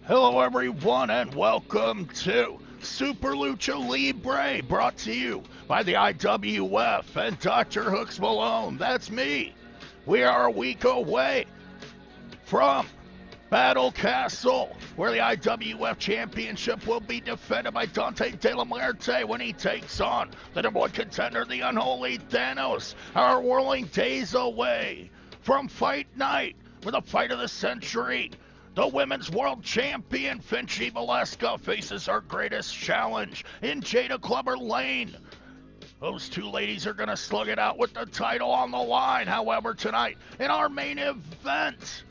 Hello everyone and welcome to Super Lucha Libre, brought to you by the IWF and DrHooksMalone. That's me. We are a week away from Battle Castle, where the IWF Championship will be defended by Dante De La Muerte when he takes on the number one contender, the Unholy Thanos. Our whirling days away from Fight Night with a fight of the century. The Women's World Champion, Finchie Valeska, faces her greatest challenge in Jada Clubber Lane. Those two ladies are going to slug it out with the title on the line. However, tonight, in our main event,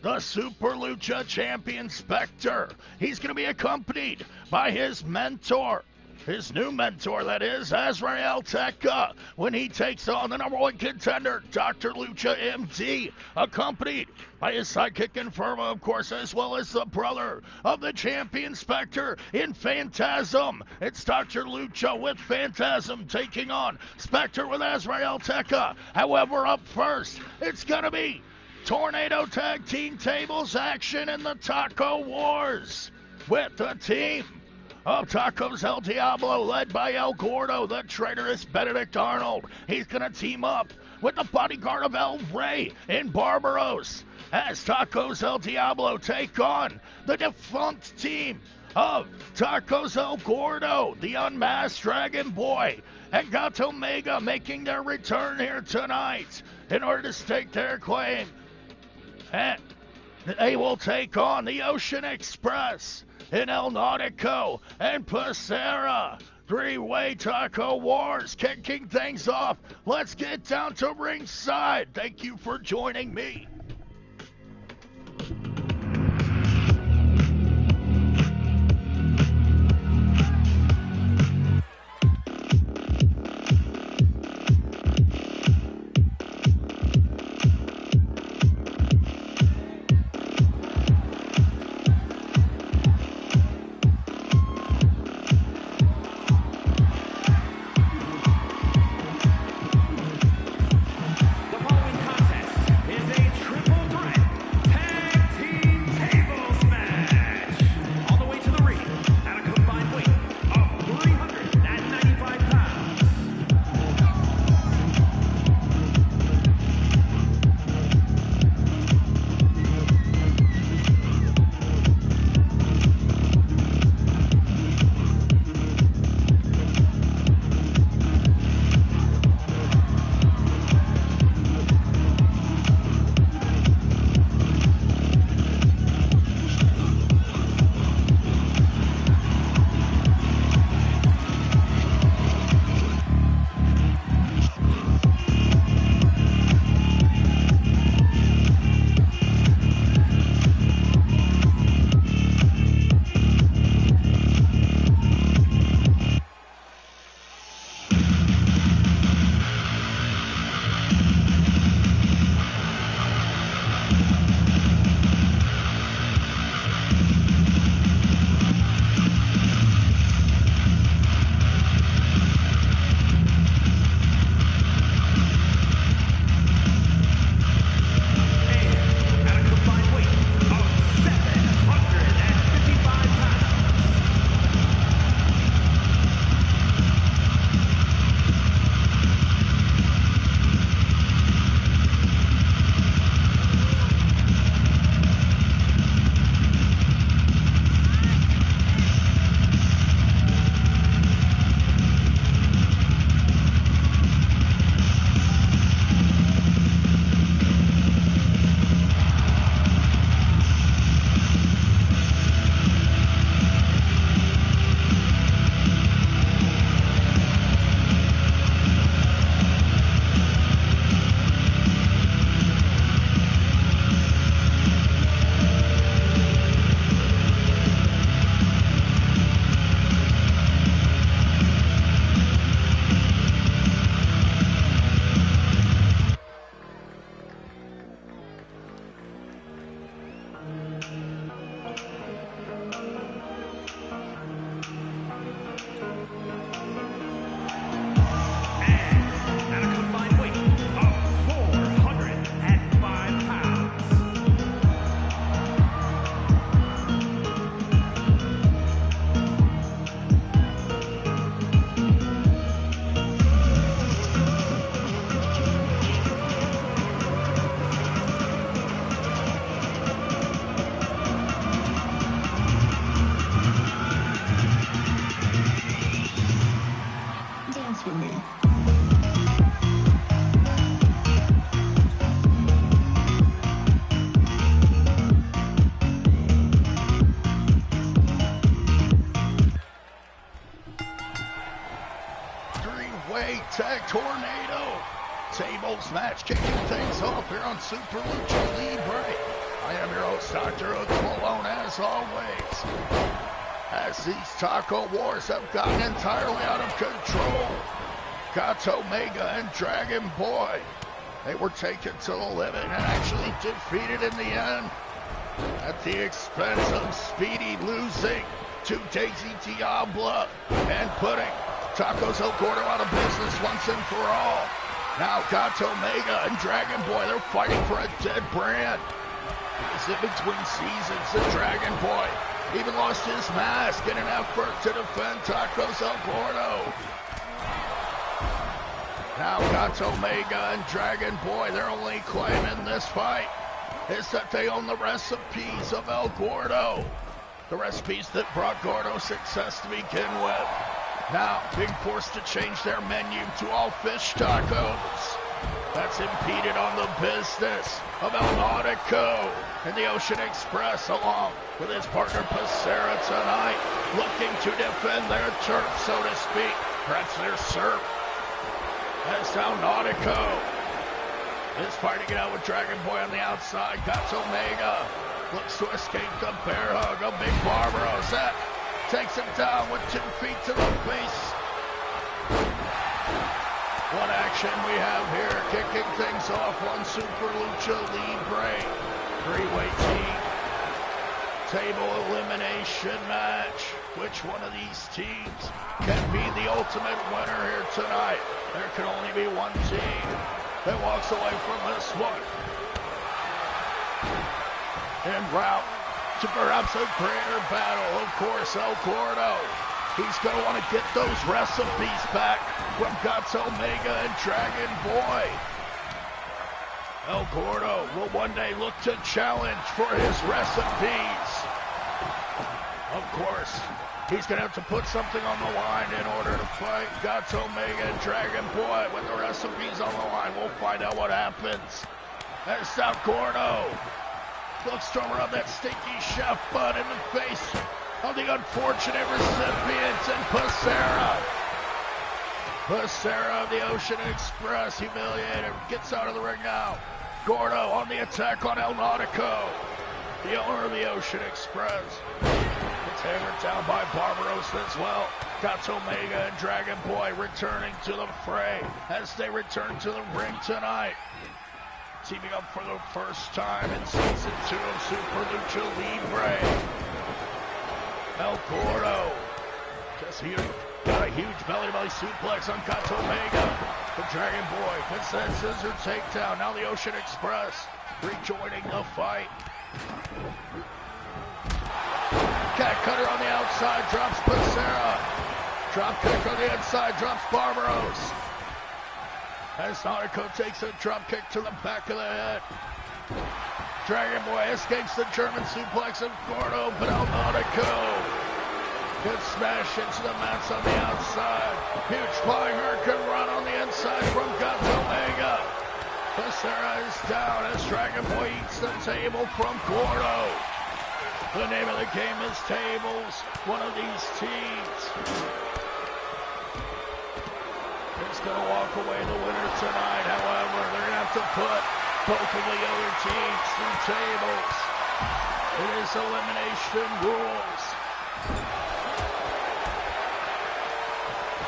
the Super Lucha Champion Spectre. He's going to be accompanied by his mentor, his new mentor, that is, Azrael Tekka, when he takes on the number one contender, DrLuchaMD, accompanied by his sidekick Infirma, of course, as well as the brother of the champion Spectre in Phantasm. It's Dr. Lucha with Phantasm taking on Spectre with Azrael Tekka. However, up first, it's going to be Tornado Tag Team Tables action in the Taco Wars with the team of Tacos El Diablo, led by El Gordo, the traitorous Benedict Arnold. He's going to team up with the bodyguard of El Rey in Barbaros as Tacos El Diablo take on the defunct team of Tacos El Gordo, the unmasked Dragon Boy, and Gato Mega making their return here tonight in order to stake their claim. And they will take on the Ocean Express in El Nautico and Pacera. Three-way Taco Wars kicking things off. Let's get down to ringside. Thank you for joining me. The following contest is a first match, kicking things off here on Super Lucha Libre. I am your host, DrHooksMalone, as always. As these taco wars have gotten entirely out of control, Gato Mega and Dragon Boy, they were taken to the limit and actually defeated in the end at the expense of Speedy losing to Daisy Diablo and putting Tacos El Gordo out of business once and for all. Now Gato Mega and Dragon Boy, they're fighting for a dead brand. It's in between seasons, the Dragon Boy even lost his mask in an effort to defend Tacos El Gordo. Now Gato Mega and Dragon Boy, their only claim in this fight is that they own the recipes of El Gordo. The recipes that brought Gordo success to begin with. Now being forced to change their menu to all fish tacos. That's impeded on the business of El Nautico and the Ocean Express, along with his partner Pacera tonight, looking to defend their turf, so to speak, perhaps their surf. As El Nautico is fighting it out with Dragon Boy on the outside. Gato Mega looks to escape the bear hug of Big Barbaros. That takes him down with 2 feet to the face. What action we have here, kicking things off on Super Lucha Libre. 3-way team table elimination match. Which one of these teams can be the ultimate winner here tonight? There can only be one team that walks away from this one en route to perhaps a greater battle. Of course, El Gordo, he's going to want to get those recipes back from Gato Mega and Dragon Boy. El Gordo will one day look to challenge for his recipes. Of course, he's going to have to put something on the line in order to fight Gato Mega and Dragon Boy. With the recipes on the line, we'll find out what happens. As El Gordo looks to rub that stinky chef butt in the face of the unfortunate recipients, and Pacera of the Ocean Express, humiliated, gets out of the ring now. Gordo on the attack on El Nautico, the owner of the Ocean Express. It's hammered down by Barbaros as well. Gato Mega and Dragon Boy returning to the fray as they return to the ring tonight. Teaming up for the first time in Season 2 of Super Lucha Libre. El Gordo got a huge belly-to-belly suplex on Gato Mega. The Dragon Boy gets that scissor takedown. Now the Ocean Express rejoining the fight. Cat cutter on the outside, drops Pacera. Drop kick on the inside, drops Barbaros. As Nautico takes a drop kick to the back of the head. Dragon Boy escapes the German suplex of Gordo, but El Nautico gets smashed into the mats on the outside. Huge flying hurricane run on the inside from Gato Mega. Pacera is down as Dragon Boy eats the table from Gordo. The name of the game is tables. One of these teams is going to walk away the winner tonight. However, they're going to have to put both of the other teams through tables. It is elimination rules.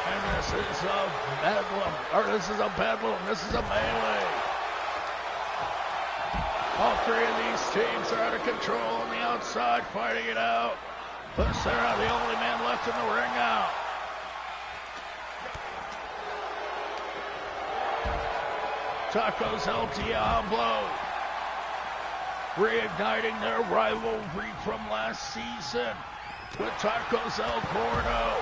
And this is a bedlam, this is a melee. All 3 of these teams are out of control on the outside, fighting it out. Pacera, the only man left in the ring now. Tacos El Diablo reigniting their rivalry from last season with Tacos El Gordo.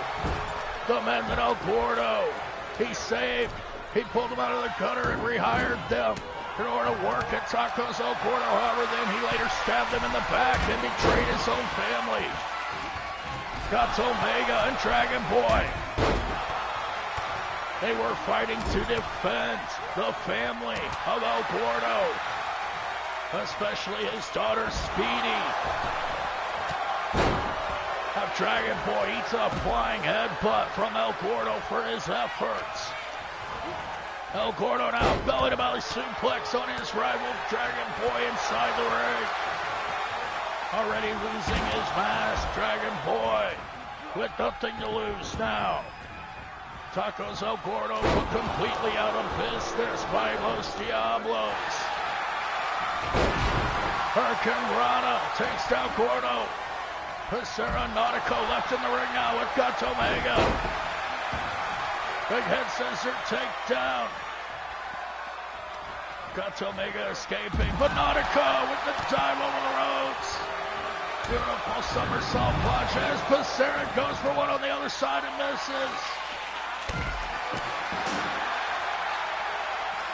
The men that El Gordo, he saved. He pulled them out of the gutter and rehired them in order to work at Tacos El Gordo. However, then he later stabbed them in the back and betrayed his own family. Gato Mega and Dragon Boy, they were fighting to defend the family of El Gordo, especially his daughter Speedy. Now Dragon Boy eats a flying headbutt from El Gordo for his efforts. El Gordo now belly-to-belly suplex on his rival Dragon Boy inside the ring. Already losing his mask, Dragon Boy, with nothing to lose now. Tacos El Gordo put completely out of business by Los Diablos. Hurricane Rana takes down Gordo. Pacera Nautico left in the ring now with Gato Mega. Big head scissor takedown. Gato Mega escaping, but Nautico with the dive over the ropes. Beautiful somersault punch as Pacera goes for one on the other side and misses.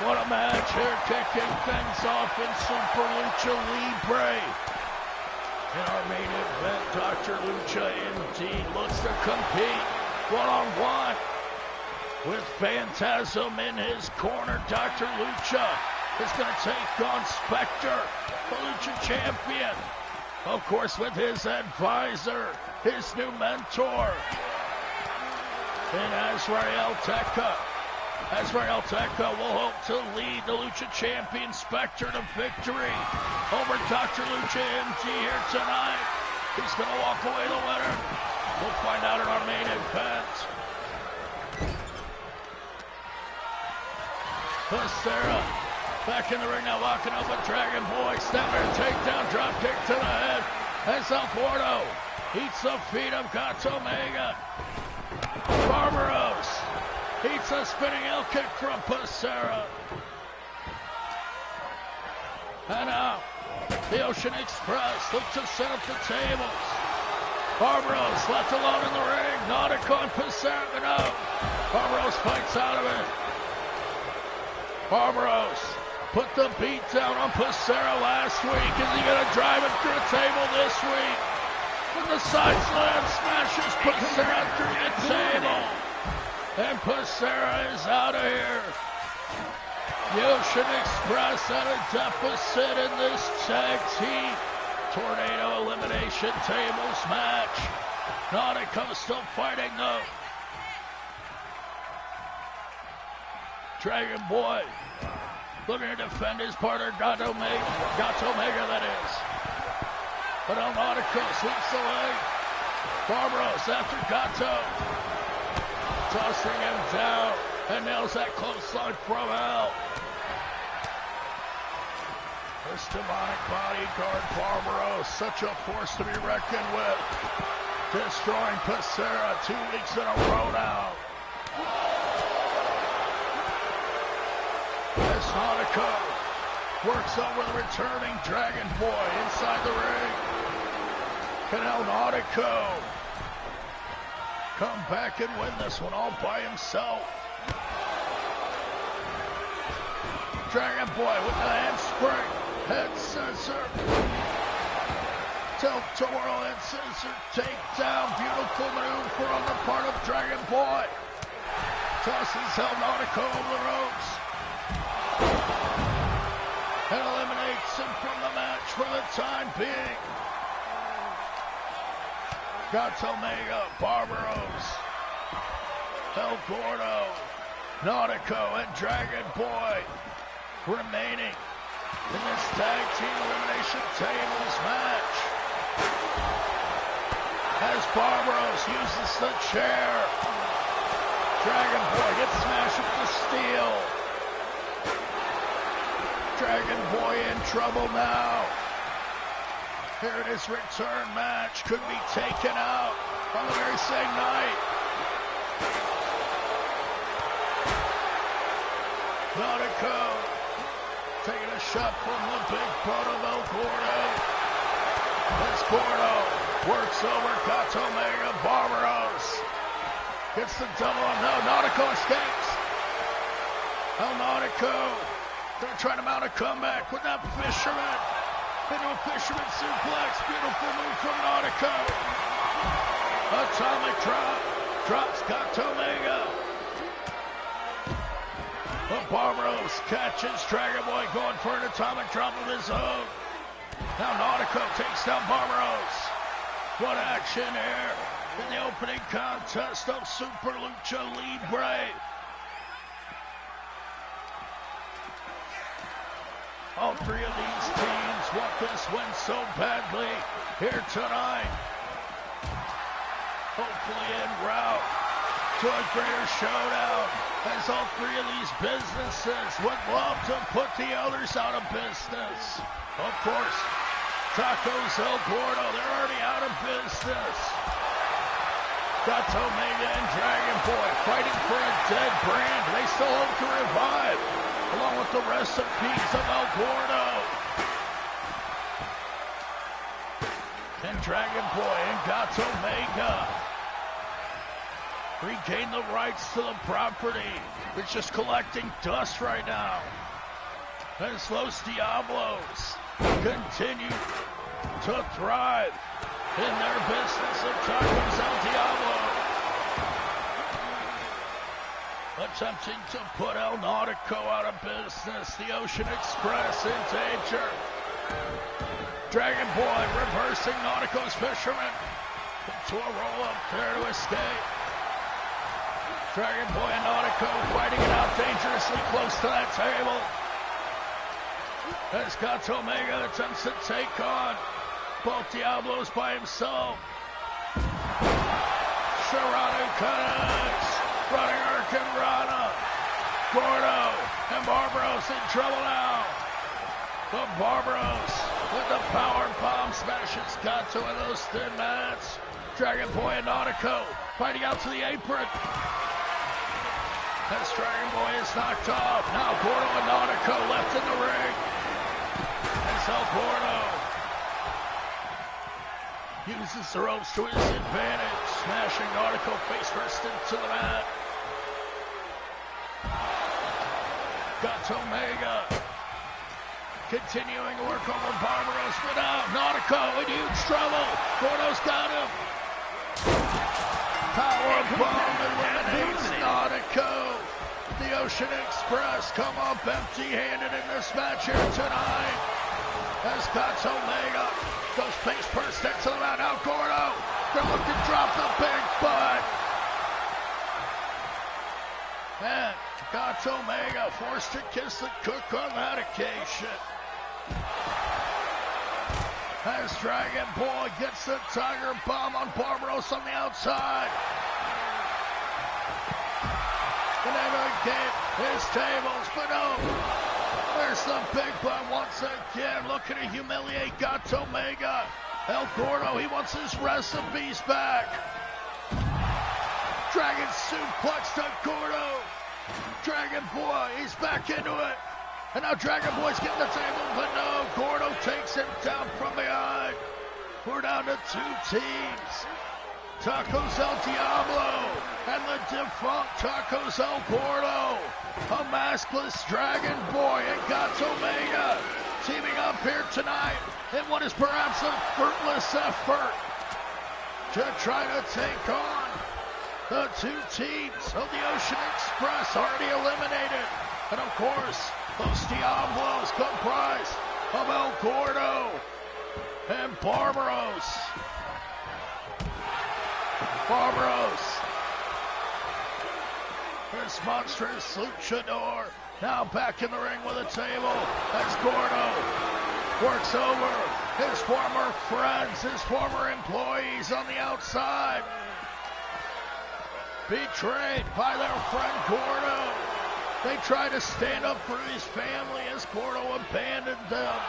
What a match here, kicking things off in Super Lucha Libre. In our main event, DrLuchaMD looks to compete one-on-one with Phantasm in his corner. Dr. Lucha is going to take on SPECTRE, the Lucha champion. Of course, with his advisor, his new mentor, in Azrael Tekka. Azrael Tekka will hope to lead the Lucha champion SPECTRE to victory over Dr. LuchaMD here tonight. He's going to walk away the winner. We'll find out in our main event. Pacera back in the ring now, locking up with Dragon Boy. Snapper takedown, drop kick to the head. As El Gordo eats the feet of Gato Mega. Barbaros eats a spinning heel kick from Pacera. And now, the Ocean Express look to set up the tables. Barbaros left alone in the ring. Nautico and Pacera, no. Barbaros fights out of it. Barbaros put the beat down on Pacera last week. Is he going to drive it through the table this week? With the side slam smashes Pacera through the table. And Pacera is out of here. The Ocean Express at a deficit in this tag team tornado elimination tables match. Nautico still fighting though. Dragon Boy looking to defend his partner, Gato Mega, that is. But El Nautico sweeps the leg. Barbaros after Gato, tossing him down and nails that clothesline from hell. This demonic bodyguard Barbaros, such a force to be reckoned with. Destroying Pacera 2 weeks in a row now. As Nautico works over the returning Dragon Boy inside the ring. Can El Nautico come back and win this one all by himself? Dragon Boy with the handspring. Head scissor. Tilt-a-whirl head scissor. Takedown. Beautiful maneuver on the part of Dragon Boy. Tosses El Nautico over the ropes. And eliminates him from the match for the time being. Gato Mega, Barbaros, El Gordo, Nautico, and Dragon Boy remaining in this tag team elimination tables match. As Barbaros uses the chair, Dragon Boy gets smashed with the steel. Dragon Boy in trouble now. Here it is, return match. Could be taken out on the very same night. Nautico taking a shot from the big butt of El Gordo. As Gordo works over Gato Mega. Barbaros gets the double on. No, Nautico escapes. El Nautico gonna try to mount a comeback with that fisherman. Into a fisherman suplex. Beautiful move from Nautico. Atomic drop. Drops Gato Mega. But Barbaros catches Dragon Boy going for an atomic drop of his own. Now Nautico takes down Barbaros. What action here in the opening contest of Super Lucha Libre. All three of these teams want this win so badly here tonight. Hopefully en route to a greater showdown, as all three of these businesses would love to put the others out of business. Of course, Tacos El Gordo, they're already out of business. Gato Mega and Dragon Boy fighting for a dead brand. They still hope to revive, along with the recipes of El Gordo. And Dragon Boy and Gato Mega regain the rights to the property. It's just collecting dust right now. As Los Diablos continue to thrive in their business of Tacos El Diablo. Attempting to put El Nautico out of business. The Ocean Express in danger. Dragon Boy reversing Nautico's fisherman into a roll-up there to escape. Dragon Boy and Nautico fighting it out dangerously close to that table. As Gato Mega attempts to take on both Diablos by himself. Sharanu connects. Running Arkin Rana. Gordo and Barbaros in trouble now. But Barbaros with the power bomb smashes Gato in those thin mats. Dragon Boy and Nautico fighting out to the apron. As Dragon Boy is knocked off. Now Gordo and Nautico left in the ring. As El Gordo uses the ropes to his advantage, smashing Nautico face first into the mat. Gato Mega continuing to work over Barbaros, but now Nautico in huge trouble. Gordo's got him. Power bomb eliminates Nautico. The Ocean Express come up empty-handed in this match here tonight. As Gato Mega goes face first into the mat. Now Gordo, they're looking to drop the big butt. And Gato Mega forced to kiss the cook on that occasion. As Dragon Boy gets the Tiger Bomb on Barbaros on the outside. The name of the game is tables, but no. There's the big butt once again, looking to humiliate Gato Mega. El Gordo, he wants his recipes back. Dragon suplex to Gordo. Dragon Boy, he's back into it. And now Dragon Boy's getting the table, but no, Gordo takes him down from behind. We're down to two teams. Tacos El Diablo and the defunct Tacos El Gordo. A maskless Dragon Boy and Gato Mega teaming up here tonight in what is perhaps a fruitless effort to try to take on the two teams of the Ocean Express already eliminated. And of course, Los Diablos comprised of El Gordo and Barbaros. This monstrous luchador now back in the ring with a table as Gordo works over his former friends, his former employees on the outside. Betrayed by their friend Gordo. They try to stand up for his family as Gordo abandoned them.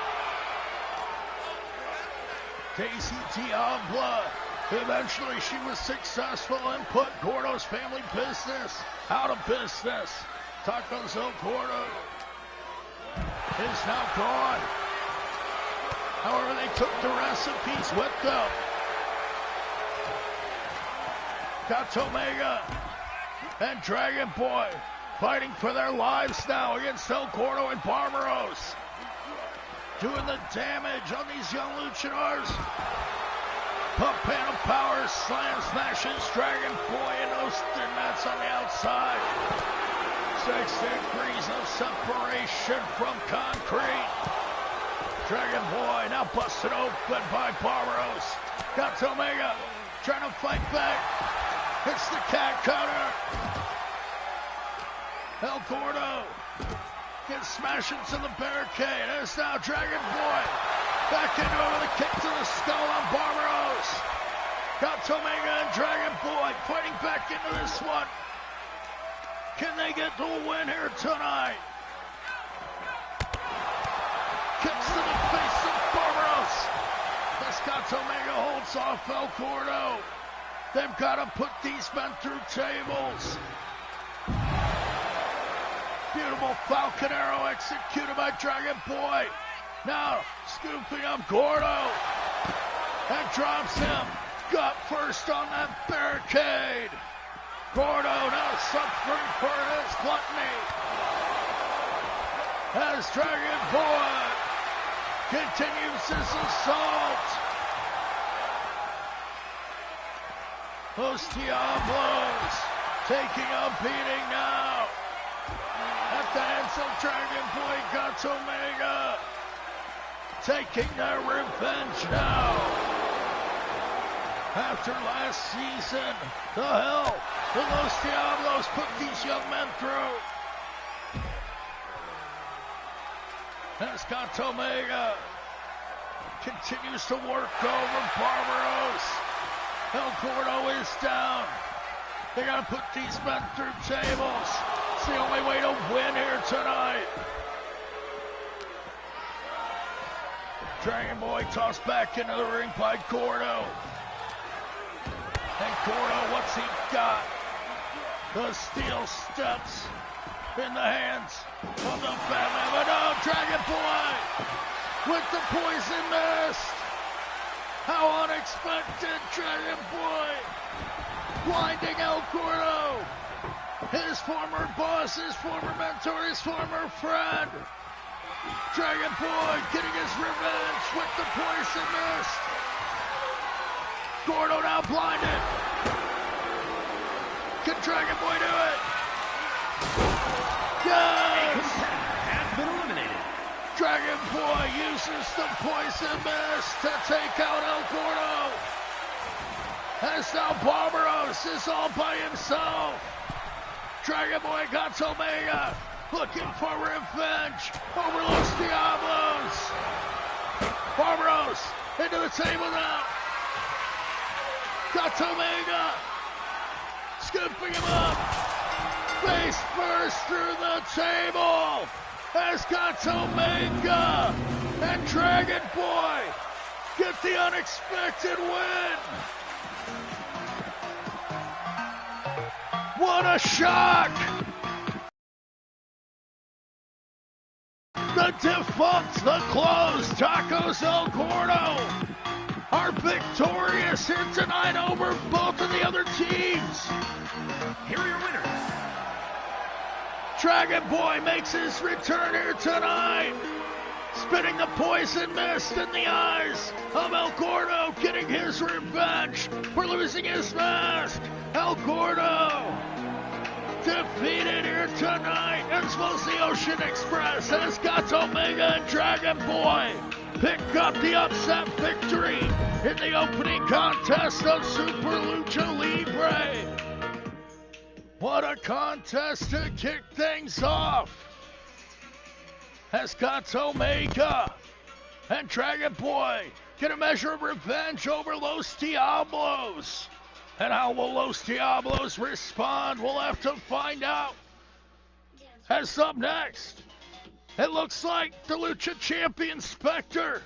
Daisy Diabla, eventually she was successful and put Gordo's family business out of business. Tacos El Gordo is now gone. However, they took the recipes with them. Gato Mega and Dragon Boy fighting for their lives now against El Gordo and Barbaros. Doing the damage on these young luchadors. Pump Panel Power slam smashes Dragon Boy and those thin mats on the outside. 6 degrees of separation from concrete. Dragon Boy now busted open by Barbaros. Gato Mega trying to fight back. Hits the cat cutter. El Gordo Gets smashed into the barricade. It's now Dragon Boy. Back into it with a kick to the skull on Barbaros. Got Omega and Dragon Boy fighting back into this one. Can they get the win here tonight? Kicks to the face of Barbaros. Scott Omega holds off El Gordo. They've got to put these men through tables. Beautiful Falcon Arrow executed by Dragon Boy. Now scooping up Gordo and drops him gut first on that barricade. Gordo now suffering for his gluttony as Dragon Boy continues his assault. Los Diablos taking a beating now at the hands of Dragon Boy. Got Omega taking their revenge now. After last season, the hell the Los Diablos put these young men through. As Got Omega continues to work over Barbaros. El Gordo is down. They gotta put these men through tables. It's the only way to win here tonight. Dragon Boy tossed back into the ring by Gordo. And Gordo, what's he got? The steel steps in the hands of the family. But no, Dragon Boy with the poison mist. How unexpected, Dragon Boy. Blinding El Gordo. His former boss, his former mentor, his former friend. Dragon Boy getting his revenge with the poison mist. Gordo now blinded. Can Dragon Boy do it? Yes! Has been eliminated. Dragon Boy uses the poison mist to take out El Gordo. As now Barbaros is all by himself. Dragon Boy got Omega looking for revenge over Los Diablos. Barbaros into the table now. Got Omega scooping him up. Face first through the table. Has got Omega and Dragon Boy get the unexpected win. What a shock! The defunct, the closed Tacos El Gordo are victorious here tonight over both of the other teams. Here are your winners. Dragon Boy makes his return here tonight, spitting the poison mist in the eyes of El Gordo, getting his revenge for losing his mask. El Gordo defeated here tonight, as well as the Ocean Express has got Omega and Dragon Boy pick up the upset victory in the opening contest of Super Lucha Libre. What a contest to kick things off. Has got Omega and Dragon Boy get a measure of revenge over Los Diablos. And how will Los Diablos respond? We'll have to find out. As up next, it looks like the Lucha Champion Spectre.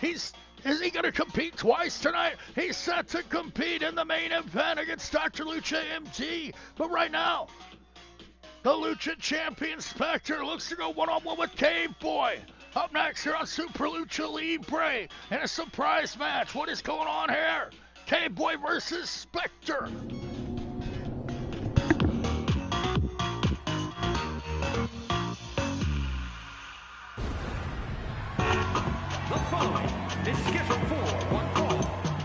Is he going to compete twice tonight? He's set to compete in the main event against DrLuchaMD. But right now, the Lucha Champion Spectre looks to go one-on-one with Cave Boy. Up next here on Super Lucha Libre in a surprise match. What is going on here? Cave Boy versus Spectre. The following is scheduled for one fall.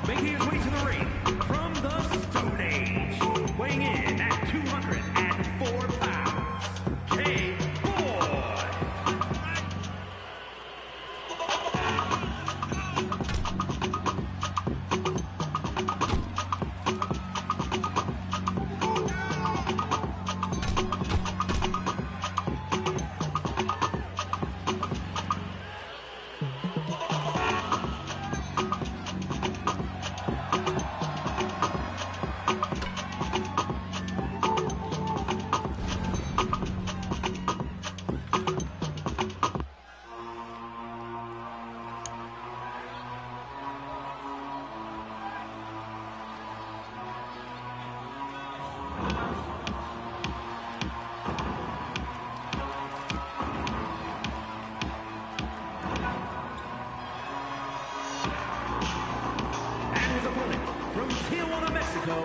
Making his way to the ring from the Stone Age. Weighing in at 204 pounds. K-Boy. And his opponent from Tijuana, Mexico,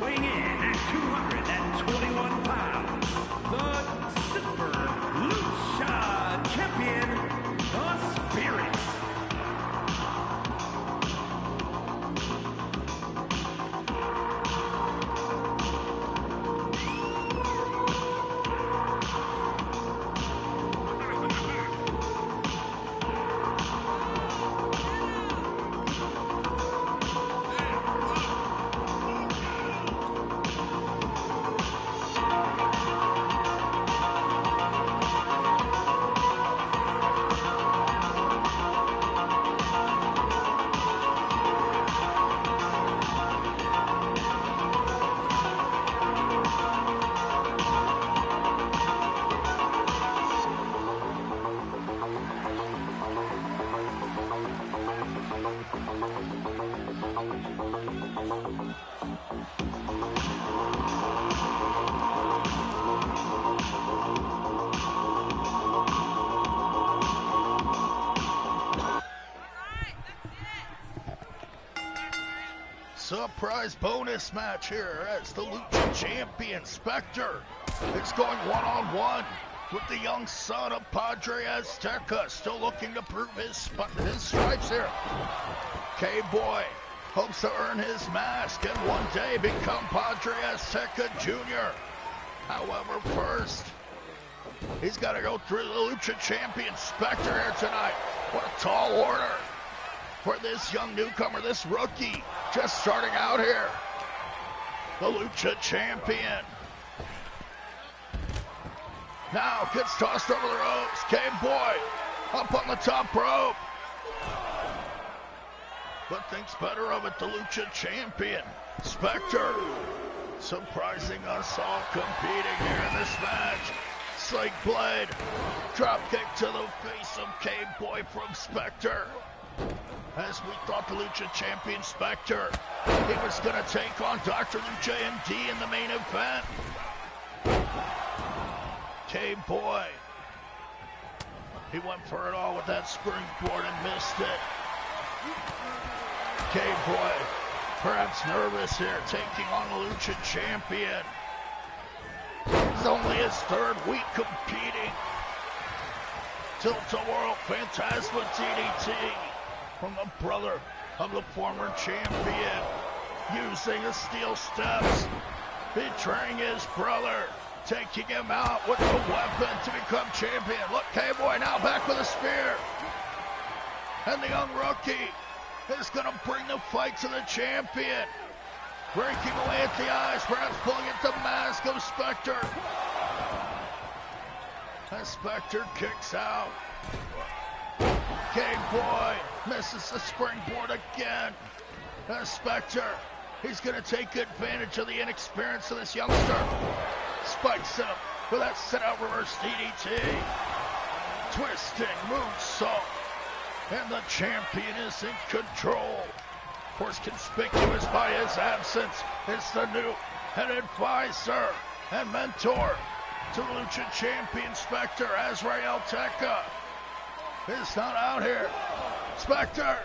weighing in at 221 pounds, the Super Lucha Champion, the Spirit. Surprise bonus match here as the Lucha Champion Spectre is going one-on-one with the young son of Padre Azteca, still looking to prove his stripes here. K-Boy hopes to earn his mask and one day become Padre Azteca Jr. However, first, he's got to go through the Lucha Champion Spectre here tonight. What a tall order for this young newcomer, this rookie, just starting out here. The Lucha Champion. Now gets tossed over the ropes. K-Boy up on the top rope. But thinks better of it, the Lucha Champion. Spectre surprising us all competing here in this match. Sling Blade. Drop kick to the face of K-Boy from Spectre. As we thought the Lucha Champion Spectre, he was going to take on DrLuchaMD in the main event. K-Boy, he went for it all with that springboard and missed it. K-Boy, perhaps nervous here, taking on the Lucha Champion. It's only his third week competing. Tilt-a-whirl Phantasma DDT. From the brother of the former champion, using the steel steps, betraying his brother, taking him out with the weapon to become champion. Look, K-Boy now back with a spear. And the young rookie is going to bring the fight to the champion. Breaking away at the eyes, perhaps pulling at the mask of Spectre. As Spectre kicks out. K-Boy misses the springboard again. And Spectre, he's going to take advantage of the inexperience of this youngster. Spikes him with that sit-out reverse DDT. Twisting moonsault. And the champion is in control. Of course, conspicuous by his absence is the new head advisor and mentor to Lucha Champion Spectre, Azrael Teca. Is not out here. Spectre.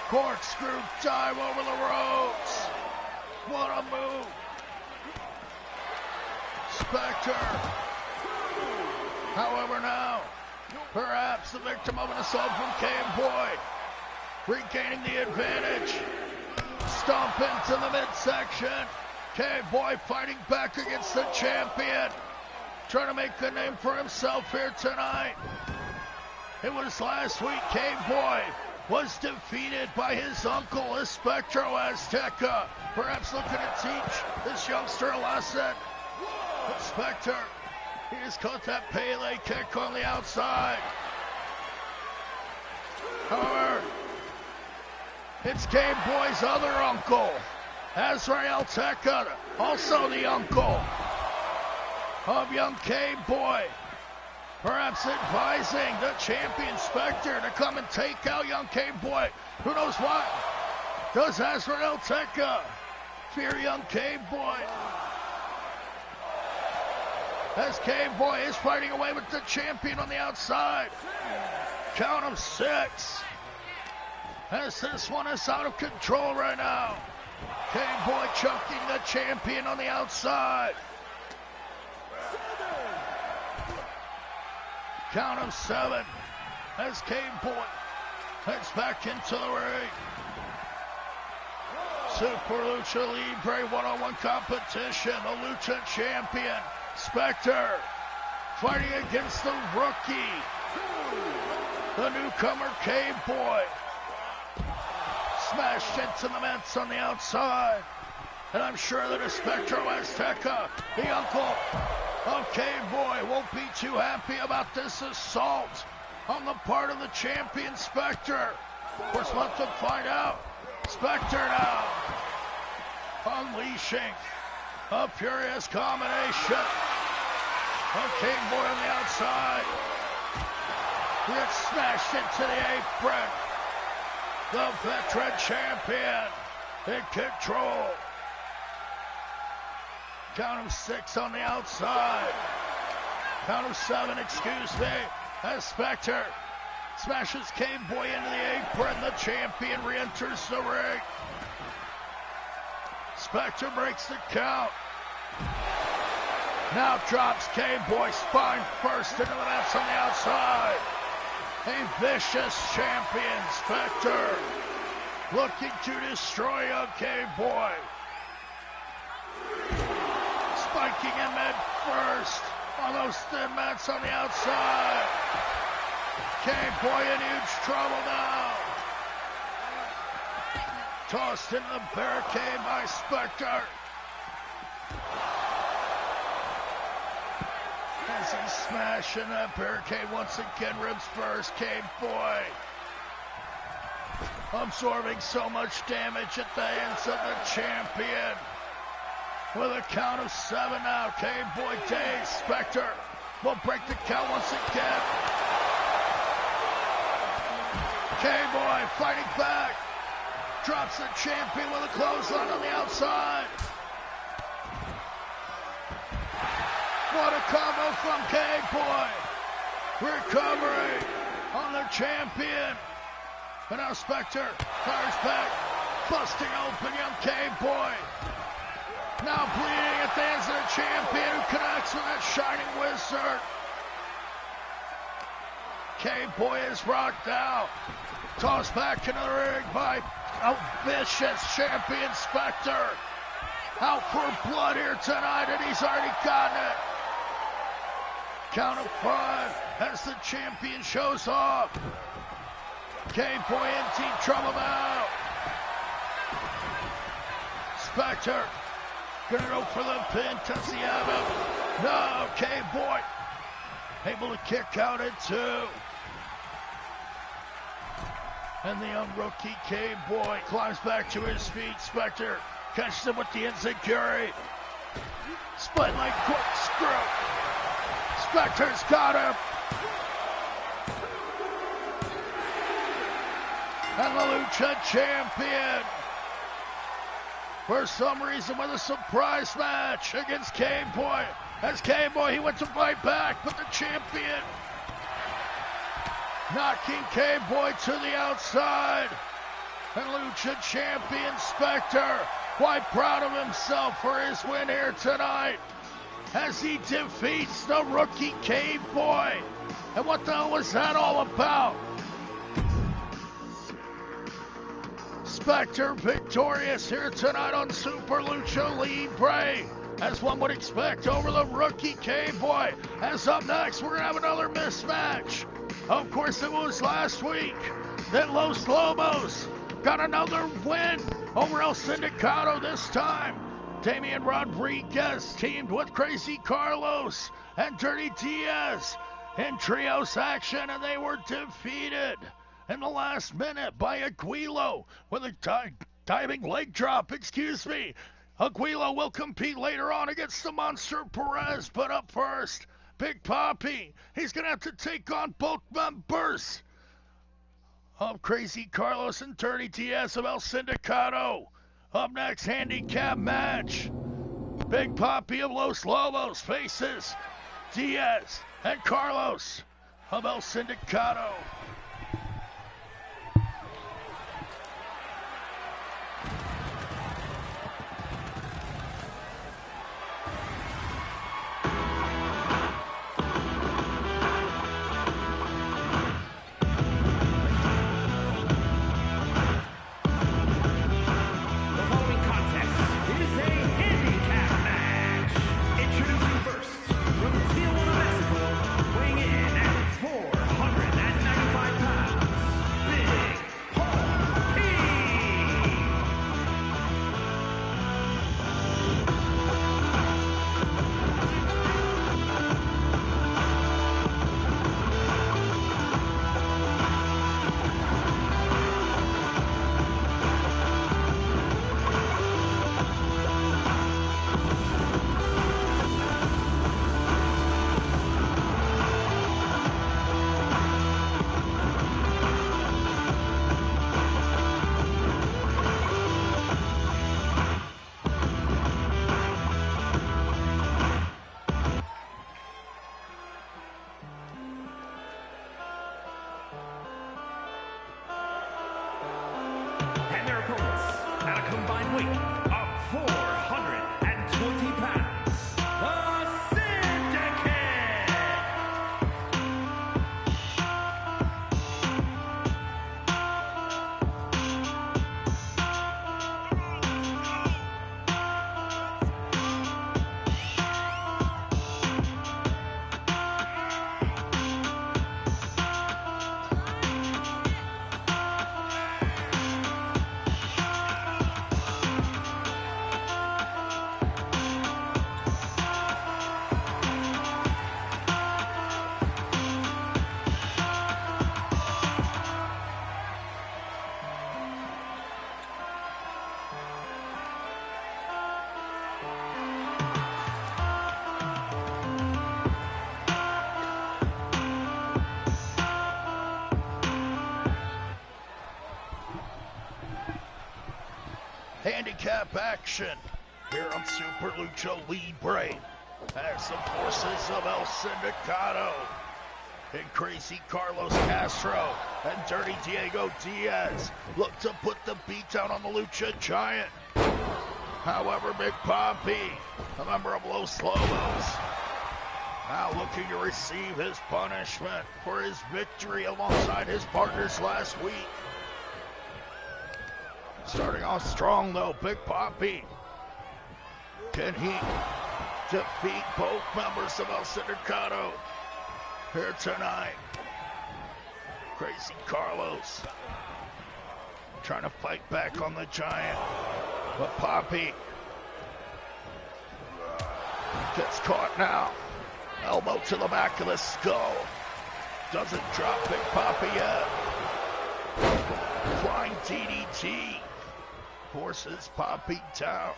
Corkscrew dive over the ropes. What a move. Spectre. However now, perhaps the victim of an assault from K-Boy. Regaining the advantage. Stomp into the midsection. K-Boy fighting back against the champion. Trying to make a name for himself here tonight. It was last week K-Boy was defeated by his uncle, Espectro Azteca. Perhaps looking to teach this youngster a lesson. But Spectre, he has caught that Pele kick on the outside. However, it's K-Boy's other uncle, Azrael Teca, also the uncle of young K-Boy, perhaps advising the champion Spectre to come and take out young K-Boy. Who knows what? Does Azrael Teca fear young K-Boy? As K-Boy is fighting away with the champion on the outside. Count of 6. as this one is out of control right now. K-Boy choking the champion on the outside. Count of 7 as K-Boy heads back into the ring. Super Lucha Libre one-on-one competition. The Lucha champion, SPECTRE, fighting against the rookie, the newcomer K-Boy. Smashed into the Mets on the outside. And I'm sure that SPECTRE Azteca, the uncle of K-Boy, won't be too happy about this assault on the part of the champion SPECTRE. Of course, we'll have to find out. SPECTRE now unleashing a furious combination of K-Boy on the outside. Gets smashed into the apron. The veteran champion in control. Count of 6 on the outside. Count of 7, excuse me, as SPECTRE smashes K-Boy into the apron. The champion re-enters the ring. SPECTRE breaks the count. Now drops K-Boy spine first into the mats on the outside. A vicious champion, SPECTRE, looking to destroy young K-Boy. Spiking him head first on those thin mats on the outside. K-Boy in huge trouble now. Tossed into the barricade by SPECTRE. As he's smashing that barricade once again, ribs first, K-Boy absorbing so much damage at the hands of the champion. With a count of 7 now, K-Boy dazed. SPECTRE will break the count once again. K-Boy fighting back. Drops the champion with a clothesline on the outside. What a combo from K-Boy. Recovery on the champion. And now SPECTRE fires back, busting open young K-Boy. Now bleeding at the hands of the champion, who connects with that shining wizard. K-Boy is rocked out. Tossed back into the ring by a vicious champion SPECTRE. Out for blood here tonight, and he's already gotten it. Count of 5 as the champion shows off. K-Boy in deep trouble now. SPECTRE gonna go for the pin. Does he have him? No, K-Boy able to kick out at 2. And the young rookie K-Boy climbs back to his feet. SPECTRE catches him with the enziguri. Spotlight corkscrew. SPECTRE's got him. And the Lucha champion, for some reason, with a surprise match against K-Boy. As K-Boy, he went to fight back, but the champion knocking K-Boy to the outside. And Lucha champion SPECTRE, quite proud of himself for his win here tonight, as he defeats the rookie K-Boy. And what the hell was that all about? SPECTRE victorious here tonight on Super Lucha Libre, as one would expect, over the rookie K-Boy. As up next, we're going to have another mismatch. Of course, it was last week that Los Lobos got another win over El Sindicato this time. Damian Rodriguez teamed with Crazy Carlos and Dirty Diaz in trios action, and they were defeated in the last minute by Aguilo with a diving leg drop, excuse me. Aguilo will compete later on against the Monster Perez, but up first, Big Papi. He's going to have to take on both members of Crazy Carlos and Dirty Diaz of El Sindicato. Up next, handicap match. Big Papi of Los Lobos faces Diaz and Carlos of El Sindicato. at a combined weight of 420 pounds, the Syndicate! Handicap action here on Super Lucha Libre as the forces of El Sindicato and Crazy Carlos Castro and Dirty Diego Diaz look to put the beat down on the Lucha Giant. However, Big Papi, a member of Los Lobos, now looking to receive his punishment for his victory alongside his partners last week. Starting off strong though, Big Papi. Can he defeat both members of El Sindicato here tonight? Crazy Carlos trying to fight back on the Giant, but Papi gets caught now. Elbow to the back of the skull. Doesn't drop Big Papi yet. Flying DDT forces Papi down.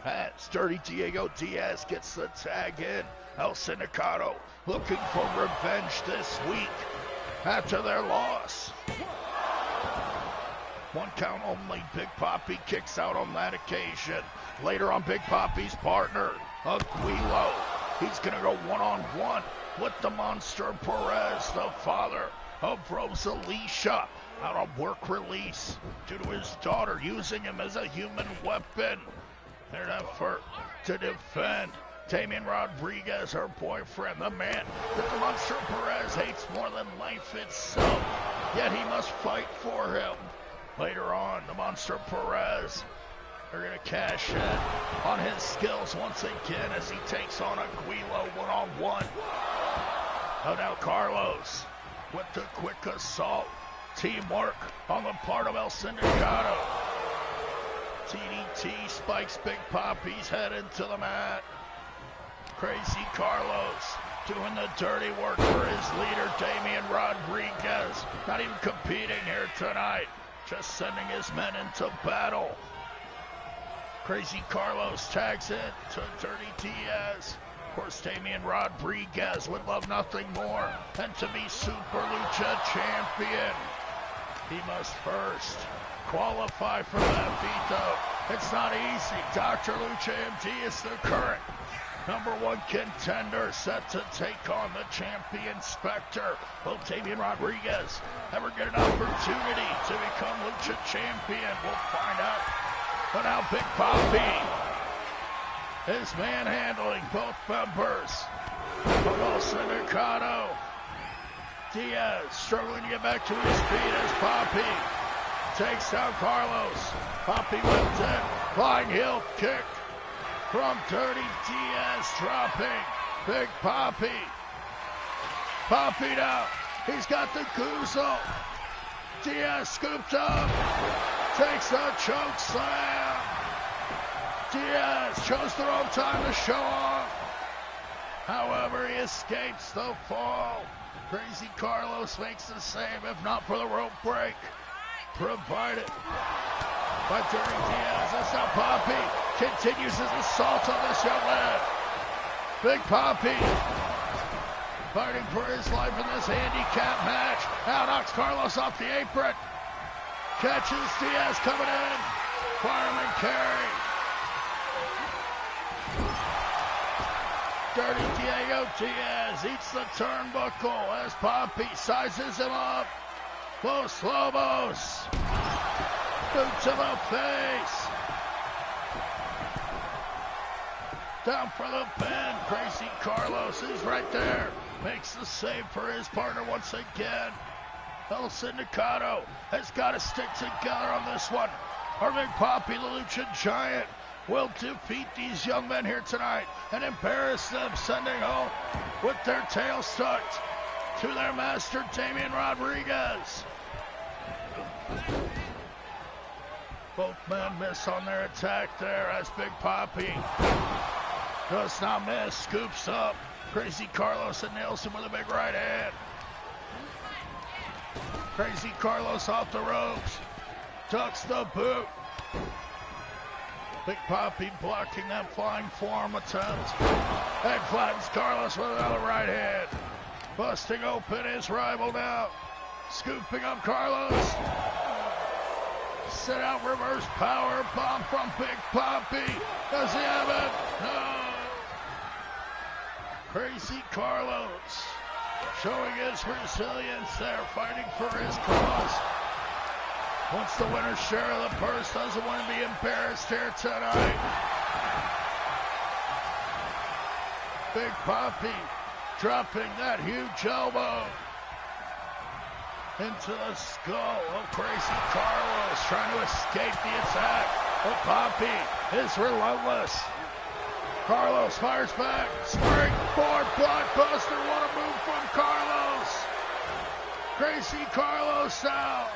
As Dirty Diego Diaz gets the tag in. El Sindicato looking for revenge this week after their loss. One count only. Big Papi kicks out on that occasion. Later on, Big Papi's partner, Aguilo. He's going to go one-on-one with the Monster Perez, the father of Rosalicia, out on work release due to his daughter using him as a human weapon in an effort to defend Damian Rodriguez, her boyfriend, the man that the Monster Perez hates more than life itself, yet he must fight for him. Later on, the Monster Perez are going to cash in on his skills once again as he takes on Aguilo one-on-one. Oh, now Carlos with the quick assault. Teamwork on the part of El Sindicato. DDT spikes Big Papi's head into the mat. Crazy Carlos doing the dirty work for his leader, Damian Rodriguez. Not even competing here tonight, just sending his men into battle. Crazy Carlos tags in to Dirty Diaz. Of course, Damian Rodriguez would love nothing more than to be Super Lucha champion. He must first qualify for that beat, though. It's not easy. DrLuchaMD is the current #1 contender set to take on the champion SPECTRE. Will Damian Rodriguez ever get an opportunity to become Lucha champion? We'll find out. But now Big Papi is manhandling both members of El Sindicato. Diaz struggling to get back to his feet as Papi takes down Carlos. Papi whipped in, flying heel kick from Dirty Diaz, dropping Big Papi. Papi now, he's got the Guzzo. Diaz scooped up, takes a choke slam. Diaz chose the wrong time to show off. However, he escapes the fall. Crazy Carlos makes the save, if not for the rope break provided by Dirty Diaz. That's how Papi continues his assault on this young man. Big Papi fighting for his life in this handicap match. Now knocks Carlos off the apron. Catches Diaz coming in. Fireman carry. Dirty Diego Diaz eats the turnbuckle as Papi sizes him up. Los Lobos Boot to the face. Down for the pin. Crazy Carlos is right there. Makes the save for his partner once again. El Sindicato has got to stick together on this one. Our big Papi, the Lucha Giant, will defeat these young men here tonight and embarrass them, sending home with their tail stuck to their master, Damian Rodriguez. Both men miss on their attack there as Big Papi does not miss, scoops up Crazy Carlos and nails him with a big right hand. Crazy Carlos off the ropes, ducks the boot. Big Papi blocking that flying forearm attempt. And flattens Carlos with another right hand. Busting open his rival now. Scooping up Carlos. Sit out reverse power bomb from Big Papi. Does he have it? No. Crazy Carlos showing his resilience there, fighting for his cause. Wants the winner's share of the purse, doesn't want to be embarrassed here tonight. Big Papi dropping that huge elbow into the skull of Crazy Carlos, trying to escape the attack. But Papi is relentless. Carlos fires back. Springboard blockbuster. What a move from Carlos. Crazy Carlos now.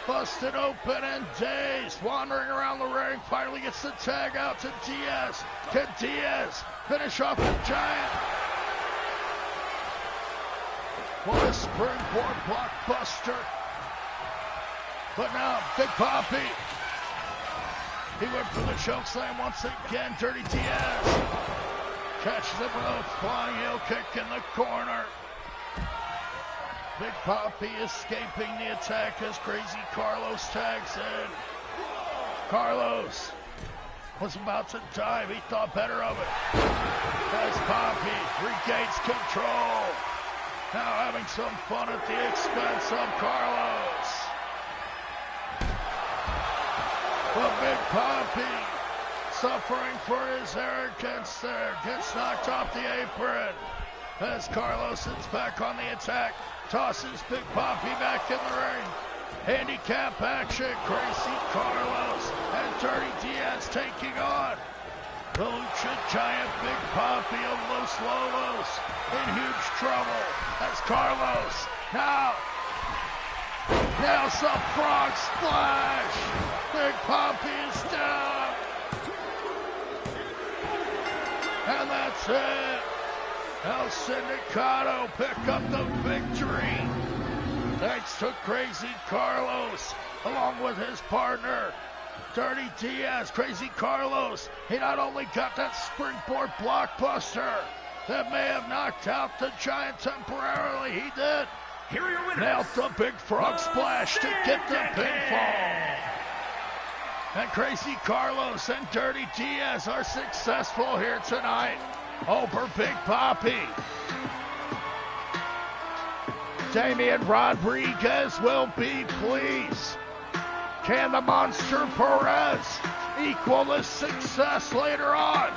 Busted open and dazed. Wandering around the ring. Finally gets the tag out to Diaz. Can Diaz finish off the Giant? What a springboard blockbuster. But now, Big Papi. He went for the chokeslam once again. Dirty Diaz catches him with a flying heel kick in the corner. Big Papi escaping the attack as Crazy Carlos tags in. Carlos was about to dive. He thought better of it. As Papi regains control. Now having some fun at the expense of Carlos. But Big Papi, suffering for his arrogance there, gets knocked off the apron. As Carlos is back on the attack, tosses Big Papi back in the ring. Handicap action, Crazy Carlos and Dirty Diaz taking on the Lucha Giant. Big Papi of Los Lolos in huge trouble as Carlos now nails the frog splash. Big Papi is down. And that's it. El Sindicato pick up the victory. Thanks to Crazy Carlos, along with his partner, Dirty Diaz. Crazy Carlos, he not only got that springboard blockbuster that may have knocked out the Giant temporarily, he did. Here are your winners. Nailed the big frog splash to get the pinfall. And Crazy Carlos and Dirty Diaz are successful here tonight over Big Papi. Damian Rodriguez will be pleased. Can the Monster Perez equal this success later on?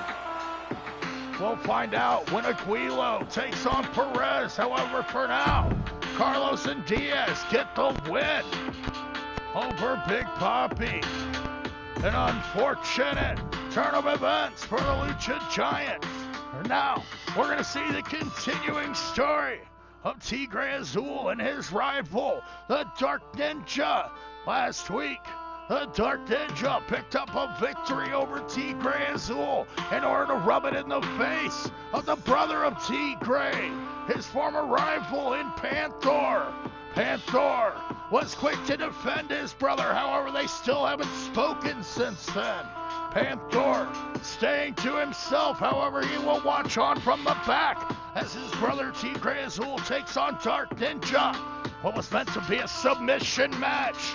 We'll find out when Aguilo takes on Perez. However, for now, Carlos and Diaz get the win over Big Papi. An unfortunate turn of events for the Lucha Giant. Now, we're going to see the continuing story of Tigre Azul and his rival, the Dark Ninja. Last week, the Dark Ninja picked up a victory over Tigre Azul in order to rub it in the face of the brother of Tigre, his former rival in Panther. Panther was quick to defend his brother, however, they still haven't spoken since then. Panther staying to himself, however, he will watch on from the back as his brother Tigre Azul takes on Dark Ninja. What was meant to be a submission match.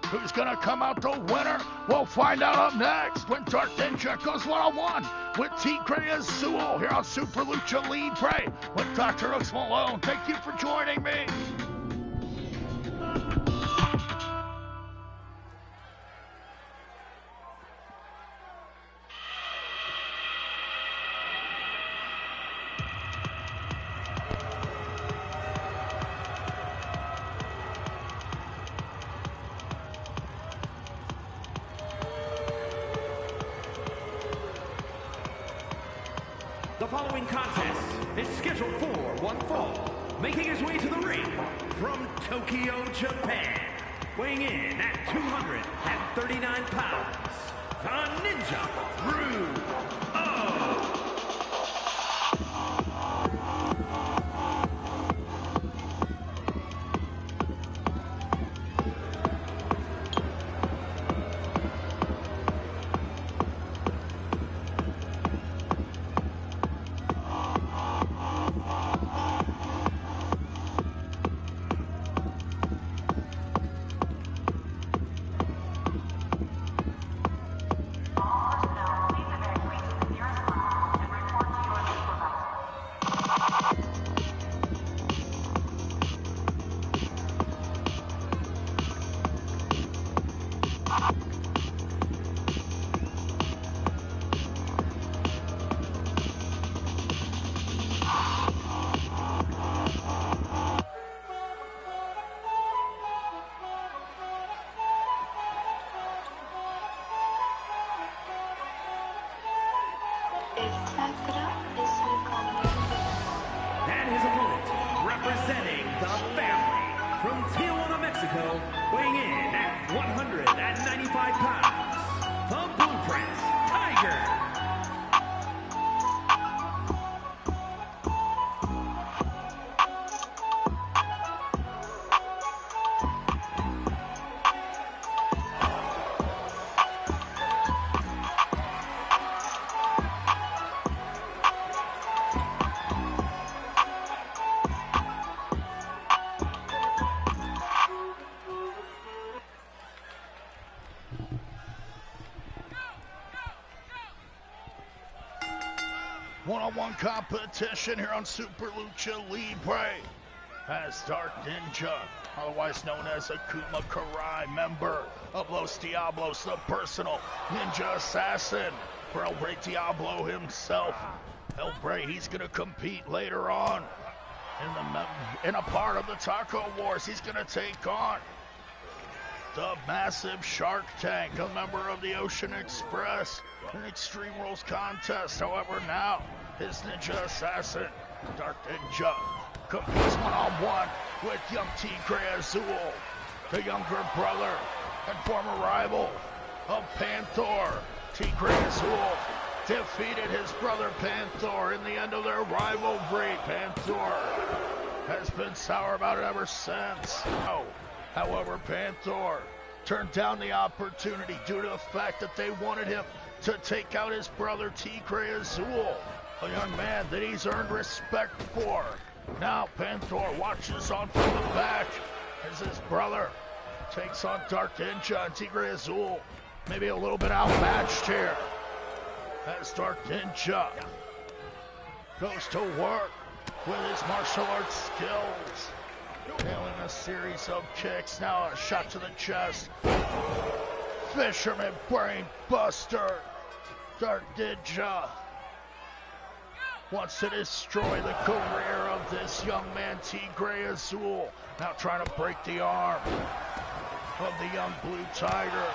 Who's going to come out the winner? We'll find out up next when Dark Ninja goes one-on-one with Tigre Azul here on Super Lucha Libre with DrHooksMalone. Thank you for joining me. following contest is scheduled for one fall. Making his way to the ring from Tokyo, Japan. Weighing in at 239 pounds, the Ninja DrHooksMalone. And his opponent, representing the family from Tijuana, Mexico, weighing in at 195 pounds, the Blueprint Tiger. One-on-one competition here on Super Lucha Libre as Dark Ninja, otherwise known as Akuma Karai, member of Los Diablos, the personal ninja assassin for El Rey Diablo himself. El Rey, he's going to compete later on in a part of the Taco Wars. He's going to take on the massive Shark Tank, a member of the Ocean Express, an Extreme Rules contest. However, now his ninja assassin, Dark Ninja, competes one-on-one with young Tigre Azul, the younger brother and former rival of Panther. Tigre Azul defeated his brother Panther in the end of their rivalry. Panther has been sour about it ever since. However, Panther turned down the opportunity due to the fact that they wanted him to take out his brother Tigre Azul, a young man that he's earned respect for. Now Panther watches on from the back as his brother takes on Dark Ninja and Tigre Azul. Maybe a little bit outmatched here as Dark Ninja goes to work with his martial arts skills. Nailing a series of kicks, now a shot to the chest. Fisherman brain buster. Dark Ninja wants to destroy the career of this young man, Tigre Azul. Now trying to break the arm of the young Blue Tiger.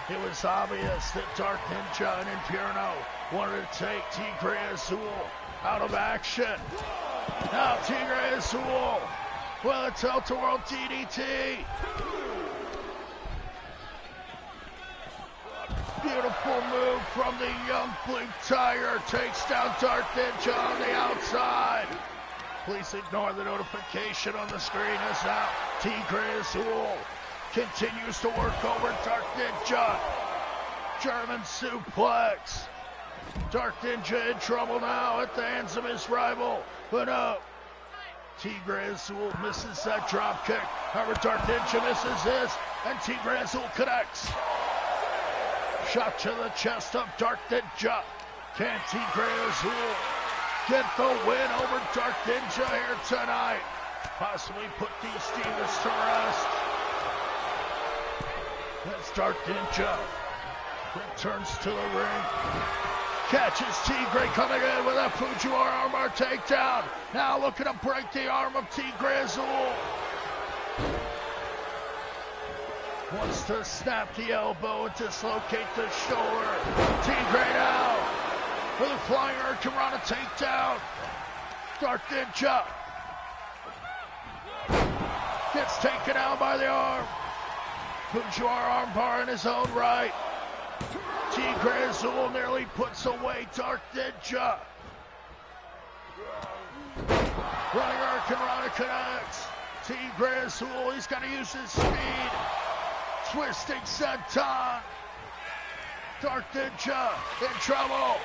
It was obvious that Dark Ninja and Inferno wanted to take Tigre Azul out of action. Now Tigre Azul with a tilt-a-whirl DDT. Beautiful move from the young Blue Tiger. Takes down Dark Ninja on the outside. Please ignore the notification on the screen as now Tigre Azul continues to work over Dark Ninja. German suplex. Dark Ninja in trouble now at the hands of his rival. But no, Tigre Azul misses that drop kick. However, Dark Ninja misses this, and Tigre Azul connects. Shot to the chest of Dark Ninja. Can Tigre Azul get the win over Dark Ninja here tonight? Possibly put these demons to rest. As Dark Ninja returns to the ring. Catches Tigre coming in with a Fujiwara armbar takedown. Now looking to break the arm of Tigre Azul. Wants to snap the elbow and dislocate the shoulder. Tigre now with a flying Hurricanrana takedown. Dark Ninja gets taken out by the arm. Fujiwara armbar in his own right. Tigre Azul nearly puts away Dark Ninja. Running Hurricanrana connects. Tigre Azul, he's got to use his speed. Twisting senton. Dark Ninja in trouble.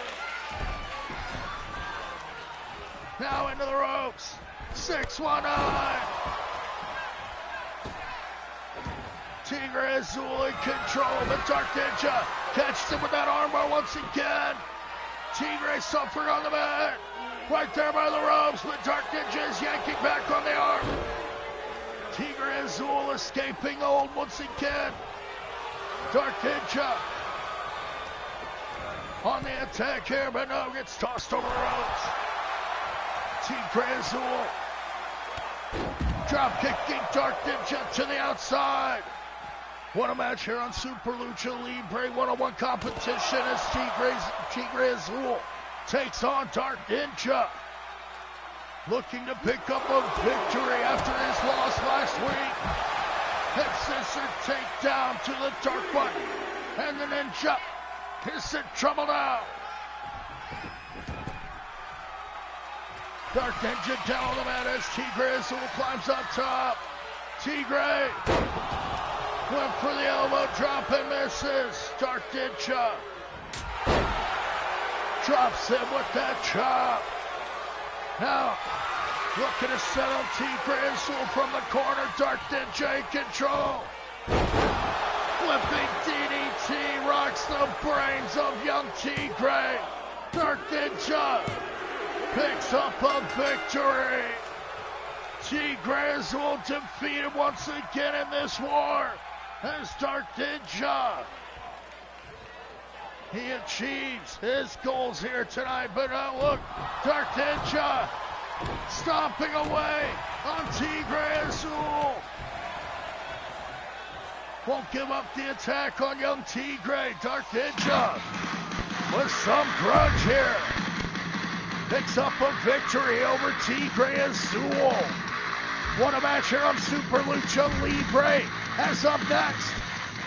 Now into the ropes. 619. Tigre Azul in control, but Dark Ninja catches him with that armbar once again. Tigre suffering on the mat. Right there by the ropes, but Dark Ninja is yanking back on the arm. Tigre Azul escaping hold once again. Dark Ninja on the attack here, but no, gets tossed over the ropes. Tigre Azul drop kicking Dark Ninja to the outside. What a match here on Super Lucha Libre one-on-one competition as Tigre Azul takes on Dark Ninja. Looking to pick up a victory after his loss last week. Head scissor takedown to the Dark button. And the Ninja is in trouble now. Dark Ninja down on the mat as Tigre Azul climbs up top. Tigre went for the elbow drop and misses. Dark Ninja drops him with that chop. Now, looking to settle Tigre Azul from the corner. Dark Ninja in control. Flipping DDT rocks the brains of young Tigre. Dark Ninja picks up a victory. Tigre Azul defeated once again in this war as Dark Ninja. He achieves his goals here tonight, but look, Dark Ninja stomping away on Tigre Azul. Won't give up the attack on young Tigre. Dark Ninja with some grudge here picks up a victory over Tigre Azul. What a match here on Super Lucha Libre. As up next,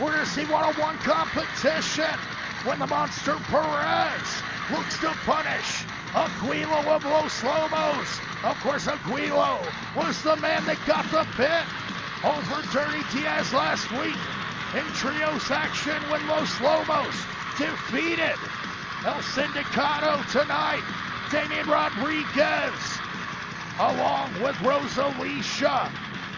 we're going to see one-on-one competition when the Monster Perez looks to punish Aguilo of Los Lobos. Of course, Aguilo was the man that got the pin over Dirty Diaz last week in trios action when Los Lobos defeated El Sindicato tonight. Damian Rodriguez, along with Rosalicia,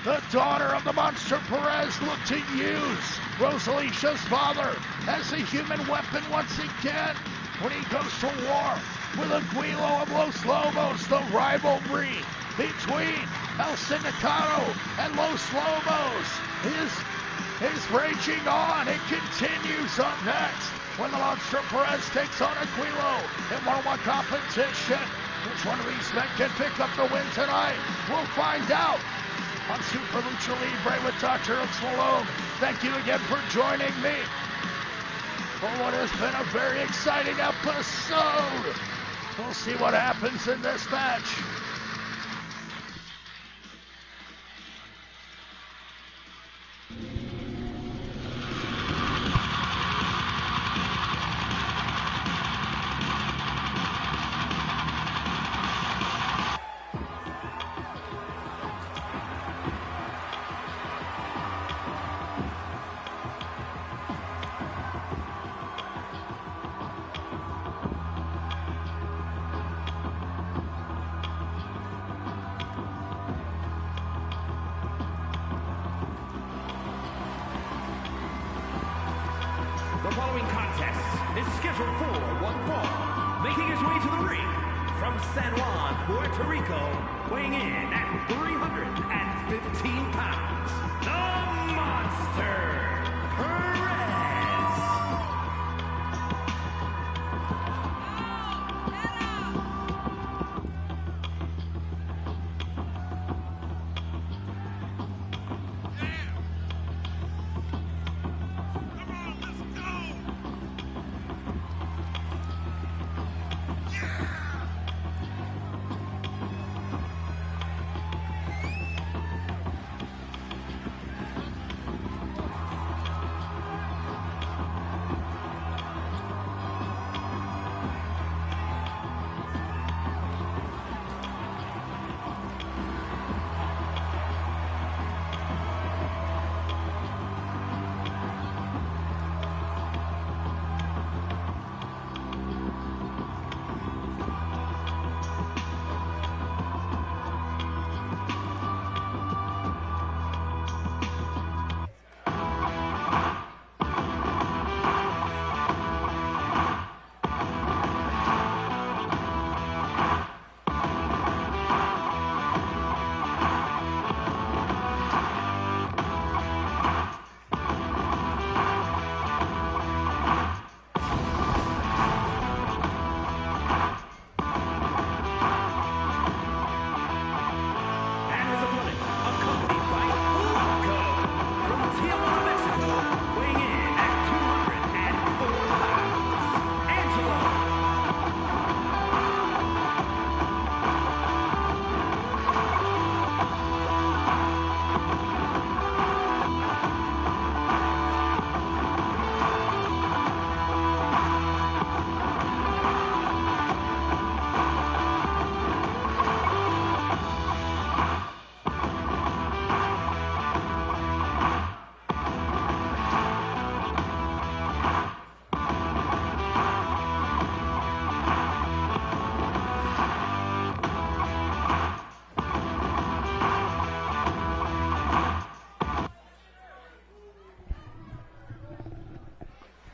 the daughter of the Monster Perez, look to use Rosalicia's father as a human weapon once again when he goes to war with Aguilo of Los Lobos. The rivalry between El Sindicato and Los Lobos is raging on. It continues up next when the Monster Perez takes on Aguilo in one-on-one competition. Which one of these men can pick up the win tonight? We'll find out on Super Lucha Libre with DrHooksMalone. Thank you again for joining me for what has been a very exciting episode. We'll see what happens in this match. The following contest is scheduled for one fall. Making his way to the ring from San Juan, Puerto Rico, weighing in at 315 pounds, the Monster Perez.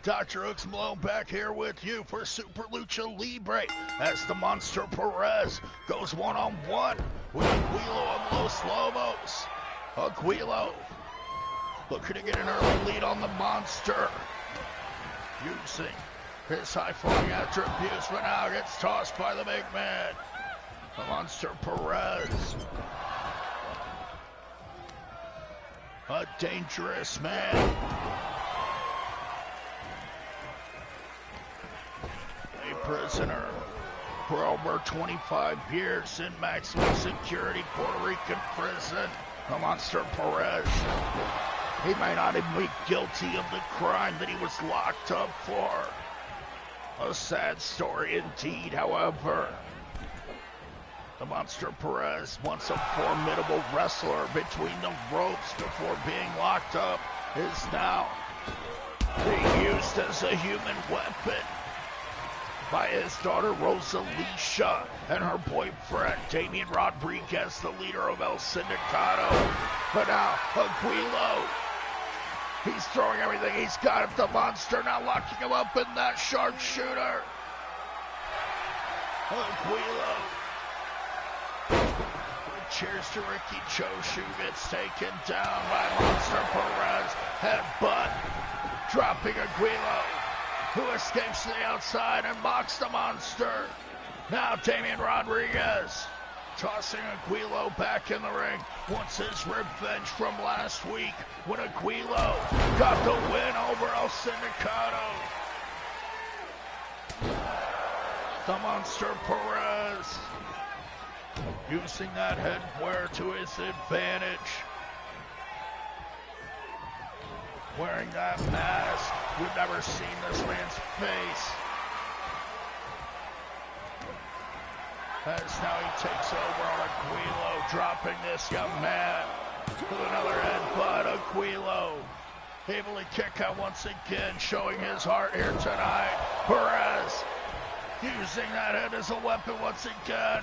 DrHooksMalone back here with you for Super Lucha Libre as the Monster Perez goes one-on-one with Aguilo and Los Lobos. Aguilo looking to get an early lead on the Monster, using his high-flying attributes, but now gets tossed by the big man. The Monster Perez, a dangerous man. A prisoner for over 25 years in maximum security Puerto Rican prison. The Monster Perez, he may not even be guilty of the crime that he was locked up for. A sad story indeed, however. The Monster Perez, once a formidable wrestler between the ropes before being locked up, is now being used as a human weapon by his daughter Rosalicia and her boyfriend Damian Rodriguez, the leader of El Sindicato. But now Aguilo, he's throwing everything he's got at the Monster, now locking him up in that sharpshooter. Aguilo, cheers to Ricky Choshu, gets taken down by Monster Perez. Headbutt, dropping Aguilo, who escapes to the outside and mocks the Monster. Now Damian Rodriguez tossing Aguilo back in the ring. Wants his revenge from last week when Aguilo got the win over El Sindicato. The Monster Perez using that headwear to his advantage. Wearing that mask, we've never seen this man's face. As now he takes over on Aguilo, dropping this young man with another headbutt. Aguilo able to kick out once again, showing his heart here tonight. Perez using that head as a weapon once again.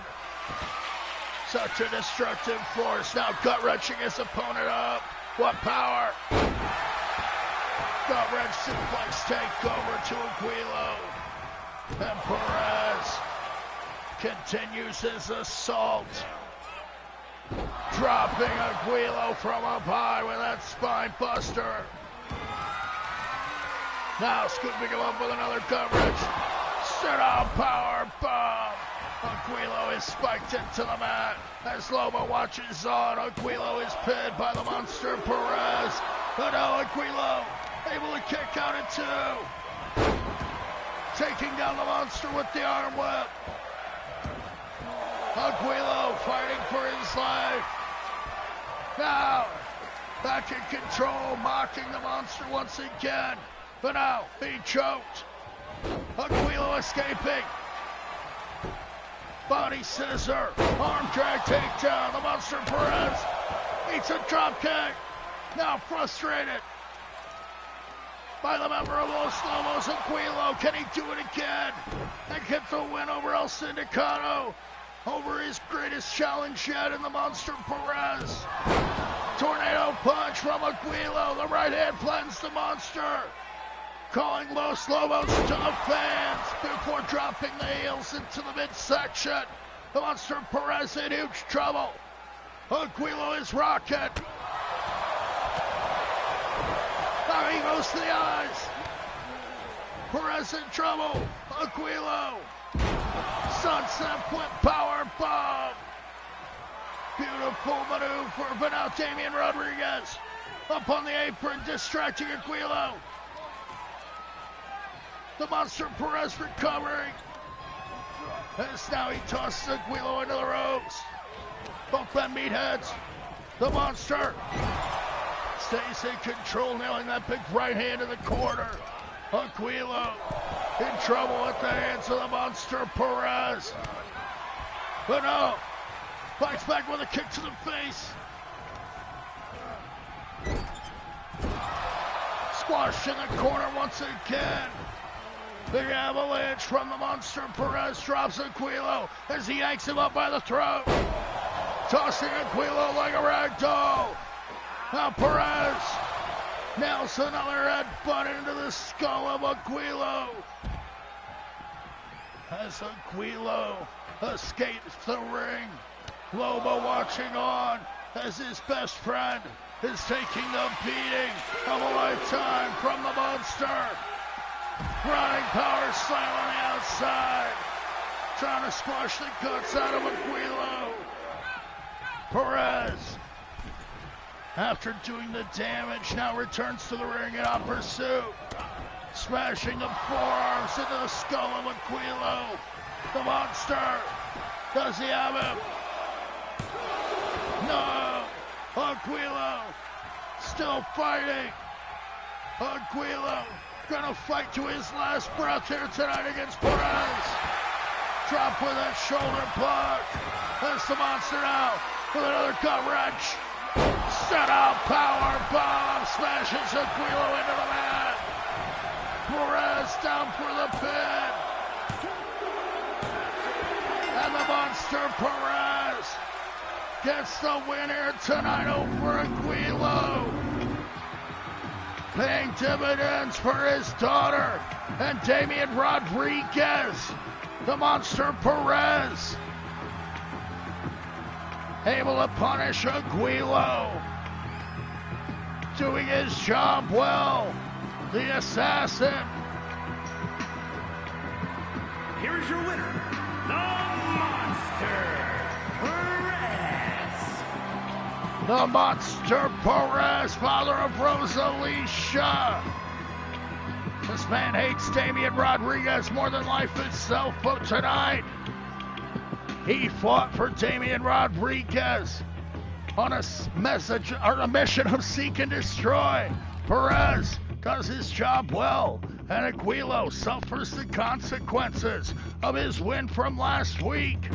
Such a destructive force, now gut-wrenching his opponent up. What power! Gut-wrench suplex takeover to Aguilo. And Perez continues his assault, dropping Aguilo from up high with that spine buster. Now scooping him up with another gut-wrench. Sit-down power bomb. Aguilo is spiked into the mat as Lobo watches on. Aguilo is pinned by the Monster Perez. But now Aguilo able to kick out at two. Taking down the Monster with the arm whip. Aguilo fighting for his life. Now back in control, mocking the Monster once again. But now he choked. Aguilo escaping. Body scissor, arm drag takedown. The Monster Perez eats a drop kick. Now frustrated by the member of Los Lobos. Aguilo, can he do it again and get the win over El Sindicato, over his greatest challenge yet in the Monster Perez? Tornado punch from Aguilo. The right hand flattens the Monster, calling Los Lobos to the fans before dropping the heels into the midsection. The Monster Perez in huge trouble. Aguilo is rocking. Now he goes to the eyes. Perez in trouble. Aguilo. Sunset flip power bomb. Beautiful maneuver, but now Damian Rodriguez up on the apron, distracting Aguilo. The Monster Perez recovering. As now he tosses Aguilo into the ropes. Both men meet heads. The Monster stays in control, nailing that big right hand in the corner. Aguilo in trouble at the hands of the Monster Perez. But no, fights back with a kick to the face. Squashed in the corner once again. The avalanche from the Monster Perez drops Aguilo as he yanks him up by the throat. Tossing Aguilo like a rag doll. Now Perez Nails another headbutt into the skull of Aquilo. As Aquilo escapes the ring, Lobo watching on as his best friend is taking the beating of a lifetime from the monster. Running power slam on the outside, trying to squash the guts out of Aquilo. Perez, after doing the damage, now returns to the ring in hot pursuit. Smashing the forearms into the skull of Aquilo. The monster, does he have him? No! Aquilo, still fighting. Aquilo, gonna fight to his last breath here tonight against Perez. Drop with that shoulder block. There's the monster now with another gut wrench. Set up, power bomb, smashes Aquilo into the mat. Perez down for the pin. And the monster Perez gets the win here tonight over Aquilo. Paying dividends for his daughter and Damian Rodriguez. The monster Perez able to punish Aquilo. Doing his job well. The assassin. Here is your winner, the Monster Perez. The monster Perez, father of Rosalicia. This man hates Damian Rodriguez more than life itself, but tonight he fought for Damian Rodriguez on a message or a mission of seek and destroy. Perez does his job well, and Aquilo suffers the consequences of his win from last week.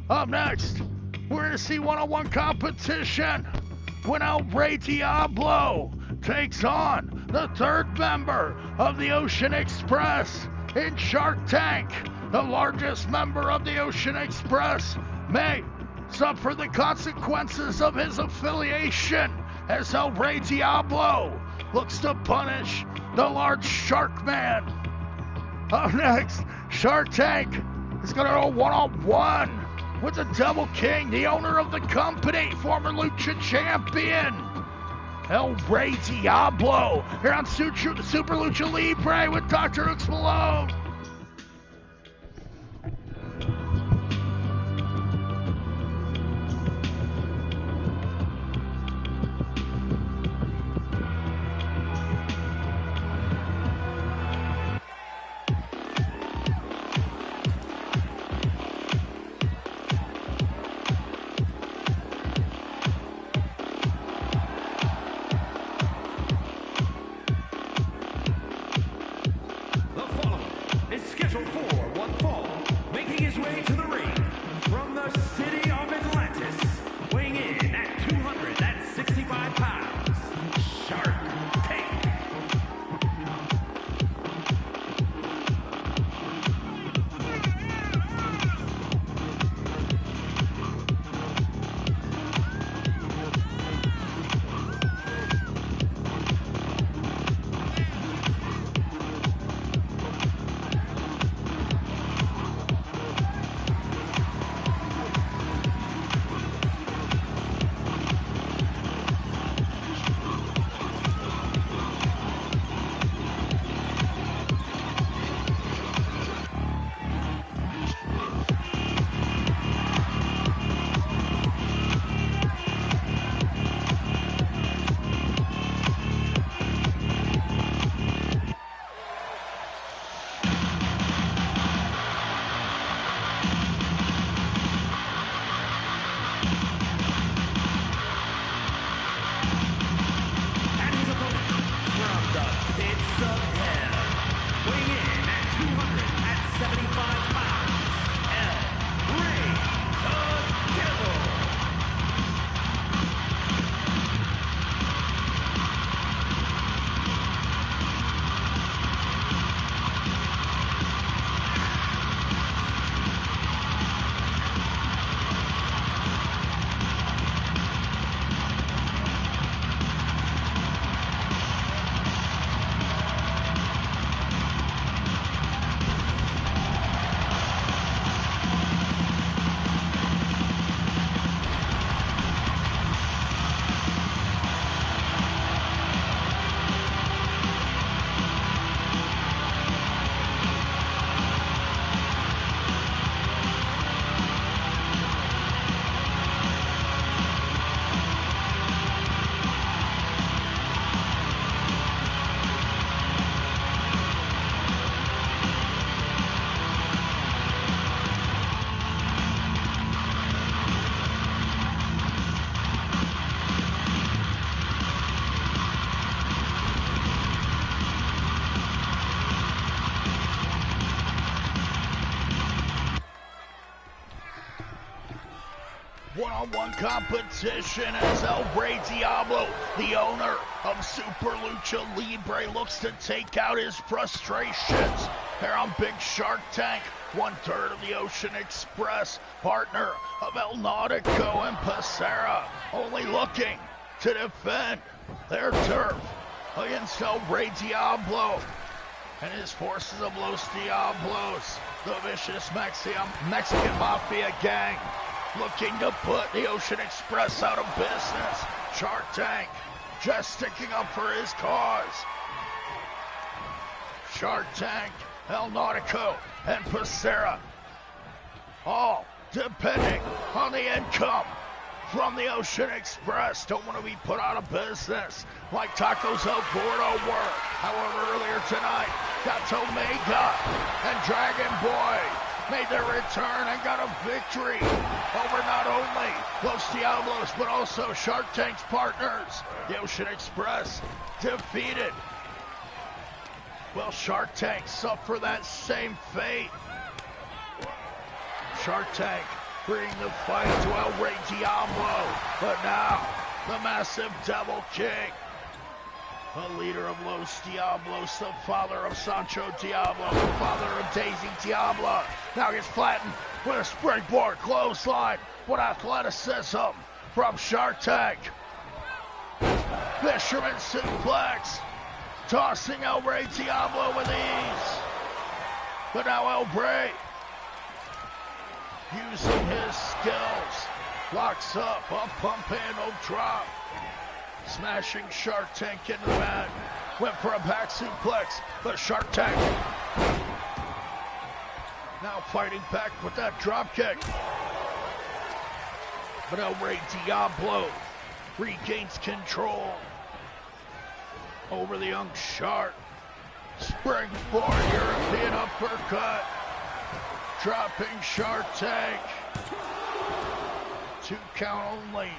Up next, we're going to see one-on-one competition when El Rey Diablo takes on the third member of the Ocean Express in Shark Tank. The largest member of the Ocean Express may suffer the consequences of his affiliation as El Rey Diablo looks to punish the large shark man. Up next, Shark Tank is going to go one-on-one with the Devil King, the owner of the company, former Lucha champion, El Rey Diablo, here on Super Lucha Libre with DrHooksMalone. one-on-one competition as El Rey Diablo, the owner of Super Lucha Libre, looks to take out his frustrations here on Big Shark Tank. 1/3 of the Ocean Express, partner of El Nautico and Pacera, only looking to defend their turf against El Rey Diablo and his forces of Los Diablos, the vicious Mexican Mafia gang, looking to put the Ocean Express out of business. Shark Tank just sticking up for his cause. Shark Tank, El Nautico, and Pacera, all depending on the income from the Ocean Express. Don't want to be put out of business like Tacos El Gordo were. However, earlier tonight, Gato Omega and Dragon Boy made their return and got a victory over not only Los Diablos, but also Shark Tank's partners. The Ocean Express defeated. Will Shark Tank suffer that same fate? Shark Tank bringing the fight to El Rey Diablo, but now the massive Devil King, the leader of Los Diablos, the father of Sancho Diablo, the father of Daisy Diablo, now gets flattened with a springboard clothesline. What athleticism from Shark Tank. Fisherman suplex, tossing El Rey Diablo with ease. But now El Rey, using his skills, locks up, a pump handle drop, smashing Shark Tank into the mat. Went for a back suplex, but Shark Tank now fighting back with that drop kick. But El Rey Diablo regains control over the young Shark. Springboard European uppercut, dropping Shark Tank. 2 count only.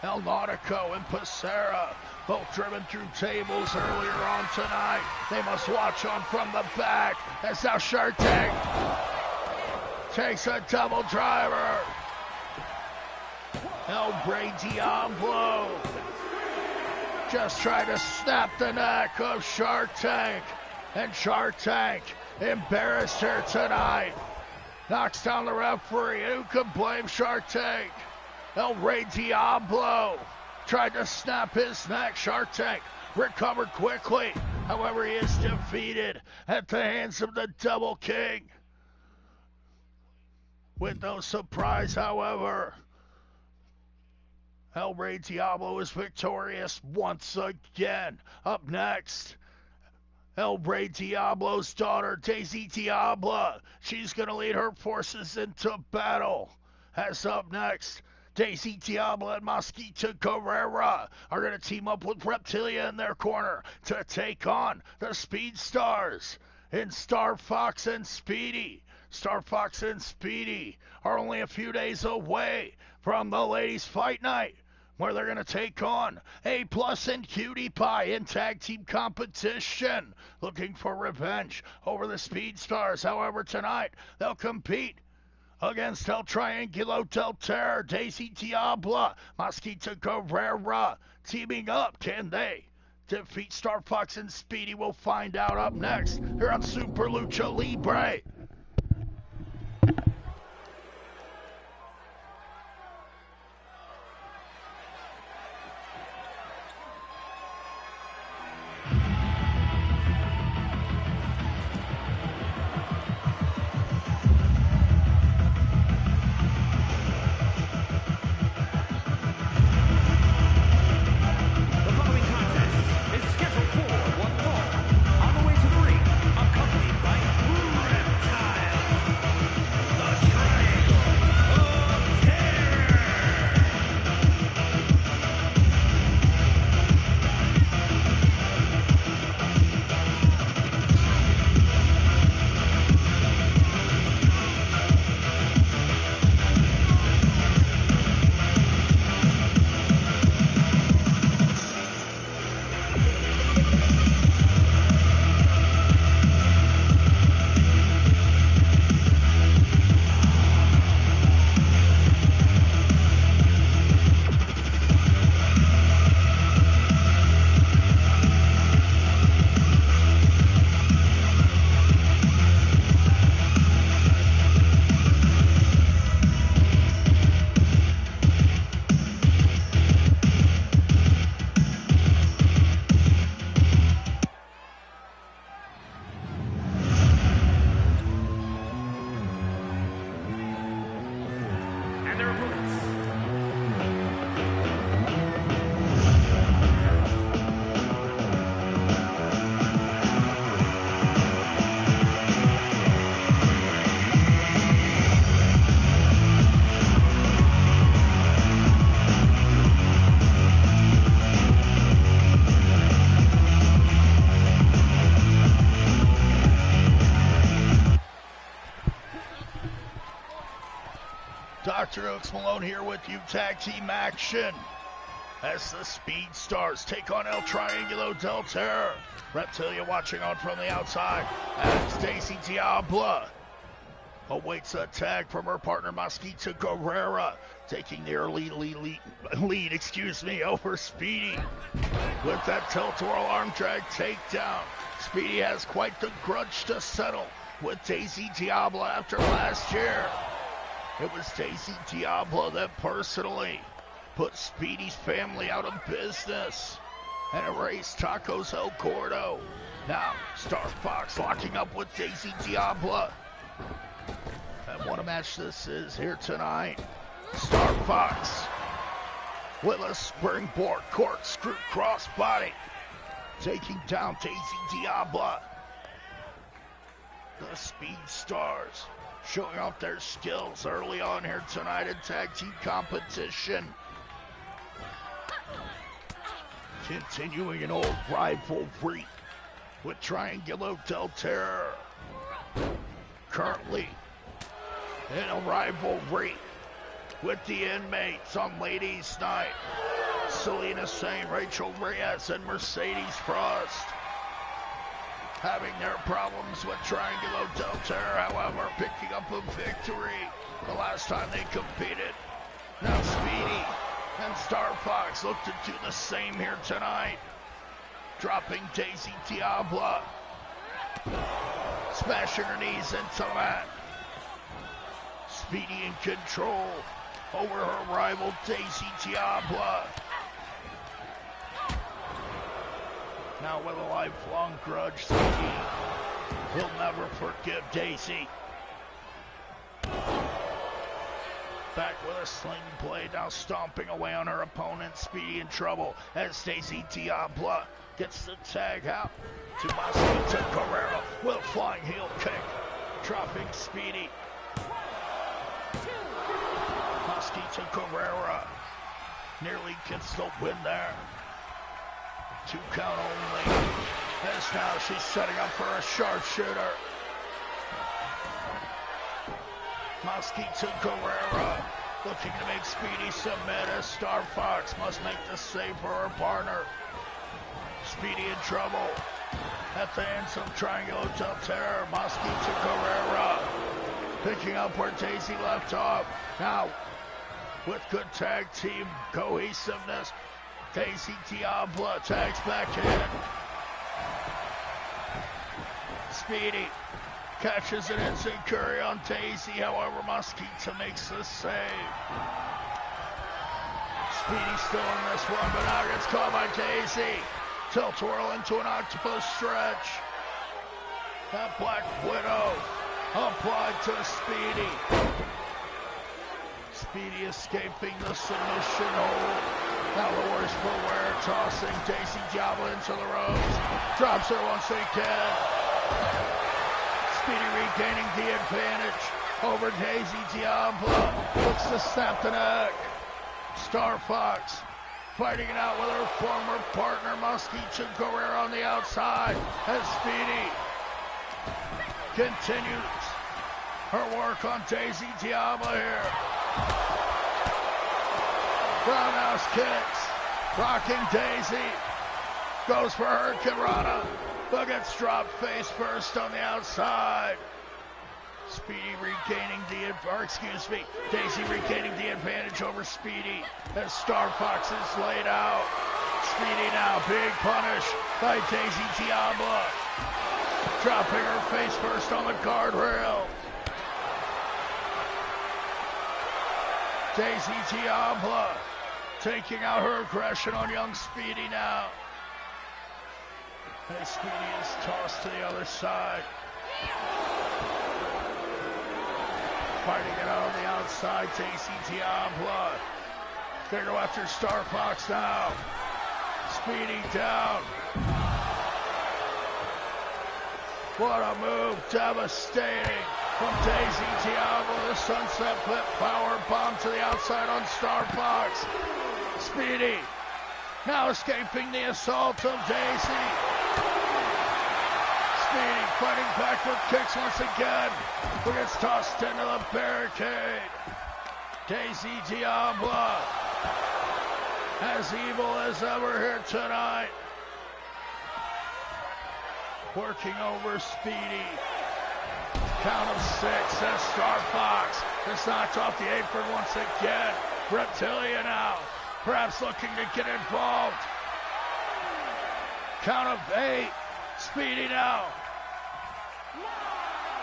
El Nautico and Pacera, both driven through tables earlier on tonight. They must watch on from the back as now Shark Tank takes a double driver. El Rey Diablo just trying to snap the neck of Shark Tank, and Shark Tank embarrassed her tonight. Knocks down the referee. Who could blame Shark Tank? El Rey Diablo tried to snap his neck. Shark Tank recovered quickly. However, he is defeated at the hands of the Double King. With no surprise, however, El Rey Diablo is victorious once again. Up next, El Rey Diablo's daughter, Daisy Diablo. She's going to lead her forces into battle. As up next, Daisy Diablo and Mosquito Guerrera are going to team up with Reptilia in their corner to take on the Speed Stars in StarFox and Speedy. StarFox and Speedy are only a few days away from the ladies' fight night, where they're going to take on A+ and Cutie Pie in tag team competition, looking for revenge over the Speed Stars. However, tonight they'll compete against El Triangulo del Terror, Daisy Diablo, Mosquito Guerrera, teaming up. Can they defeat StarFox and Speedy? We'll find out up next here on Super Lucha Libre. Scheduled for one fall. On the way to the ring, accompanied by DrHooksMalone here with you, tag team action. As the Speed Stars take on El Triangulo del Terror. Reptilia watching on from the outside as Daisy Diabla awaits a tag from her partner Mosquito Guerrera, taking the early lead over Speedy. With that tilt-a-whirl arm drag takedown, Speedy has quite the grudge to settle with Daisy Diabla after last year. It was Daisy Diabla that personally put Speedy's family out of business and erased Tacos El Gordo. Now, StarFox locking up with Daisy Diabla. And what a match this is here tonight. StarFox with a springboard corkscrew crossbody, taking down Daisy Diabla. The Speed Stars showing off their skills early on here tonight in tag team competition. Continuing an old rivalry with Triangulo del Terror. Currently in a rivalry with the inmates on Ladies Night. Selena Saint, Rachel Reyes, and Mercedes Frost having their problems with Triangulo del Terror, however, picking up a victory the last time they competed. Now Speedy and StarFox look to do the same here tonight, dropping Daisy Diabla, smashing her knees into the mat. Speedy in control over her rival Daisy Diabla. Now with a lifelong grudge, Speedy will never forgive Daisy. Back with a sling blade, now stomping away on her opponent. Speedy in trouble as Daisy Diabla gets the tag out to Mosquito Guerrera with a flying heel kick, dropping Speedy. Mosquito Guerrera nearly gets the win there. 2 count only, as now she's setting up for a sharpshooter. Mosquito Guerrera looking to make Speedy submit as StarFox must make the save for her partner. Speedy in trouble at the hands of Triangulo del Terror. Mosquito Guerrera picking up where Daisy left off. Now, with good tag team cohesiveness, Daisy Diabla tags back in. Speedy catches an instant curry on Daisy, however, Mosquito makes the save. Speedy still in this one, but now gets caught by Daisy. Tilt-a-whirl into an octopus stretch. That Black Widow applied to Speedy. Speedy escaping the submission hold. Now the worst for wear, tossing Daisy Diabla into the ropes. Drops her once again. Speedy regaining the advantage over Daisy Diabla. Looks to snap the neck. StarFox fighting it out with her former partner Mosquito Guerrera on the outside as Speedy continues her work on Daisy Diabla here. Roundhouse kicks, rocking Daisy, goes for Hurricanrana, but gets dropped face first on the outside. Speedy regaining Daisy regaining the advantage over Speedy as StarFox is laid out. Speedy now, big punish by Daisy Diabla, dropping her face first on the guardrail. Daisy Diabla taking out her aggression on young Speedy now. As Speedy is tossed to the other side. Fighting it out on the outside, Daisy Diabla. They go after StarFox now. Speedy down. What a move, devastating from Daisy Diabla. The sunset flip power bomb to the outside on StarFox. Speedy now escaping the assault of Daisy. Speedy fighting back with kicks once again, who gets tossed into the barricade. Daisy Diablo, as evil as ever here tonight. Working over Speedy. Count of 6 as StarFox is knocked off the apron once again. Reptilia now, perhaps looking to get involved. Count of 8, Speedy now.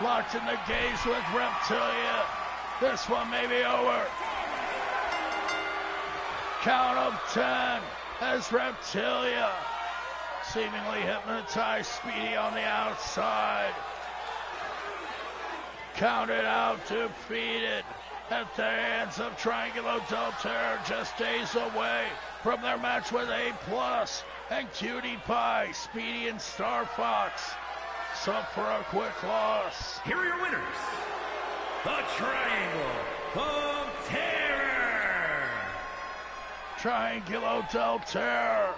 Locked in the gaze with Reptilia. This one may be over. Count of 10 as Reptilia seemingly hypnotized Speedy on the outside. Counted out, defeated at the hands of Triangulo del Terror, just days away from their match with A+ and Cutie Pie. Speedy and StarFox suffer a quick loss. Here are your winners, the Triangle of Terror. Triangulo del Terror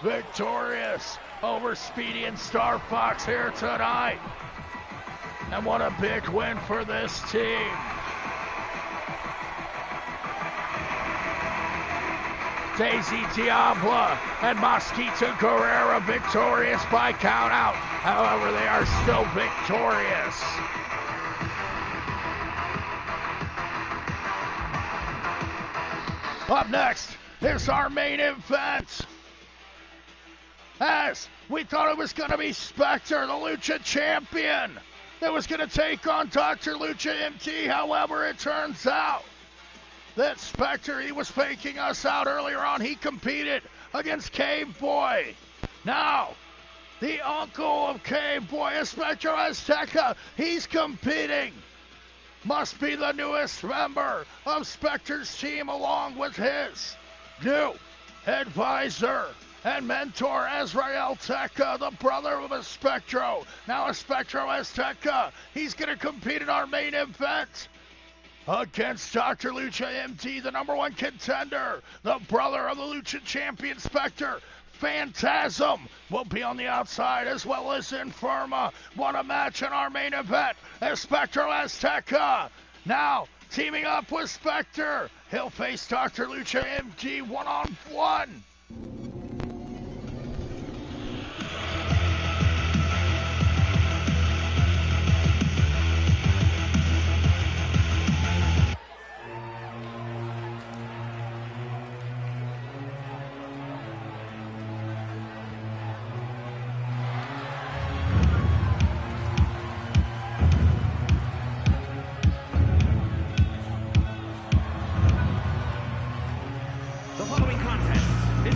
victorious over Speedy and StarFox here tonight. And what a big win for this team. Daisy Diablo and Mosquito Guerrera victorious by countout. However, they are still victorious. Up next is our main event. As we thought it was going to be Spectre, the Lucha champion, that was going to take on DrLuchaMD. However, it turns out that Spectre, he was faking us out earlier on. He competed against Cave Boy. Now, the uncle of Cave Boy, Spectre Azteca, he's competing. Must be the newest member of Spectre's team, along with his new advisor and mentor, Azrael Teca, the brother of Espectro. Now Espectro Azteca, he's going to compete in our main event against DrLuchaMD, the #1 contender, the brother of the Lucha champion Spectre. Phantasm will be on the outside, as well as Inferma. What a match in our main event. Espectro Azteca now teaming up with Spectre. He'll face DrLuchaMD one-on-one. The following contest is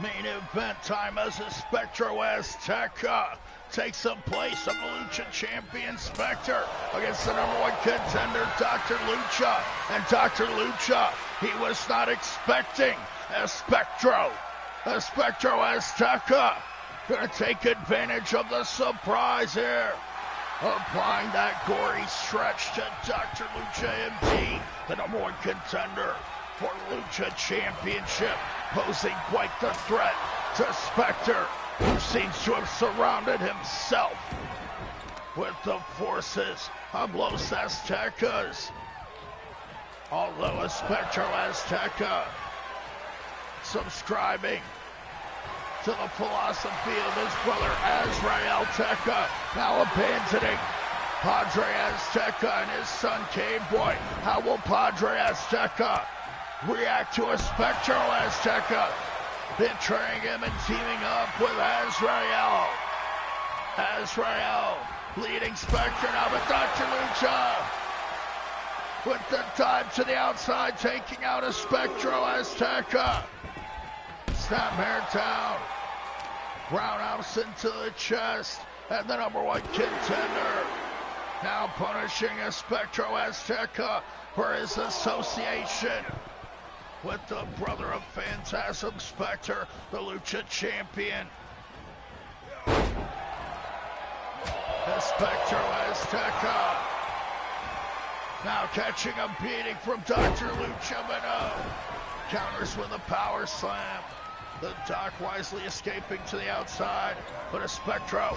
Main event time as SPECTRE Azteca takes the place of the Lucha champion SPECTRE against the #1 contender DrLucha. And DrLucha, he was not expecting SPECTRE Azteca gonna take advantage of the surprise here. Applying that gory stretch to DrLuchaMD, the #1 contender for Lucha Championship, posing quite the threat to SPECTRE, who seems to have surrounded himself with the forces of Los Aztecas. Although SPECTRE Azteca subscribing to the philosophy of his brother Azrael Azteca, now abandoning Padre Azteca and his son K-Boy. How will Padre Azteca react to SPECTRE Azteca betraying him and teaming up with Azrael? Azrael leading SPECTRE now, but DrLucha with the dive to the outside, taking out SPECTRE Azteca. Snapmare down, roundhouse into the chest, and the #1 contender now punishing SPECTRE Azteca for his association with the brother of Phantasm SPECTRE, the Lucha champion. SPECTRE Azteca now catching a beating from DrLuchaMD. Counters with a power slam. The Doc wisely escaping to the outside, but SPECTRE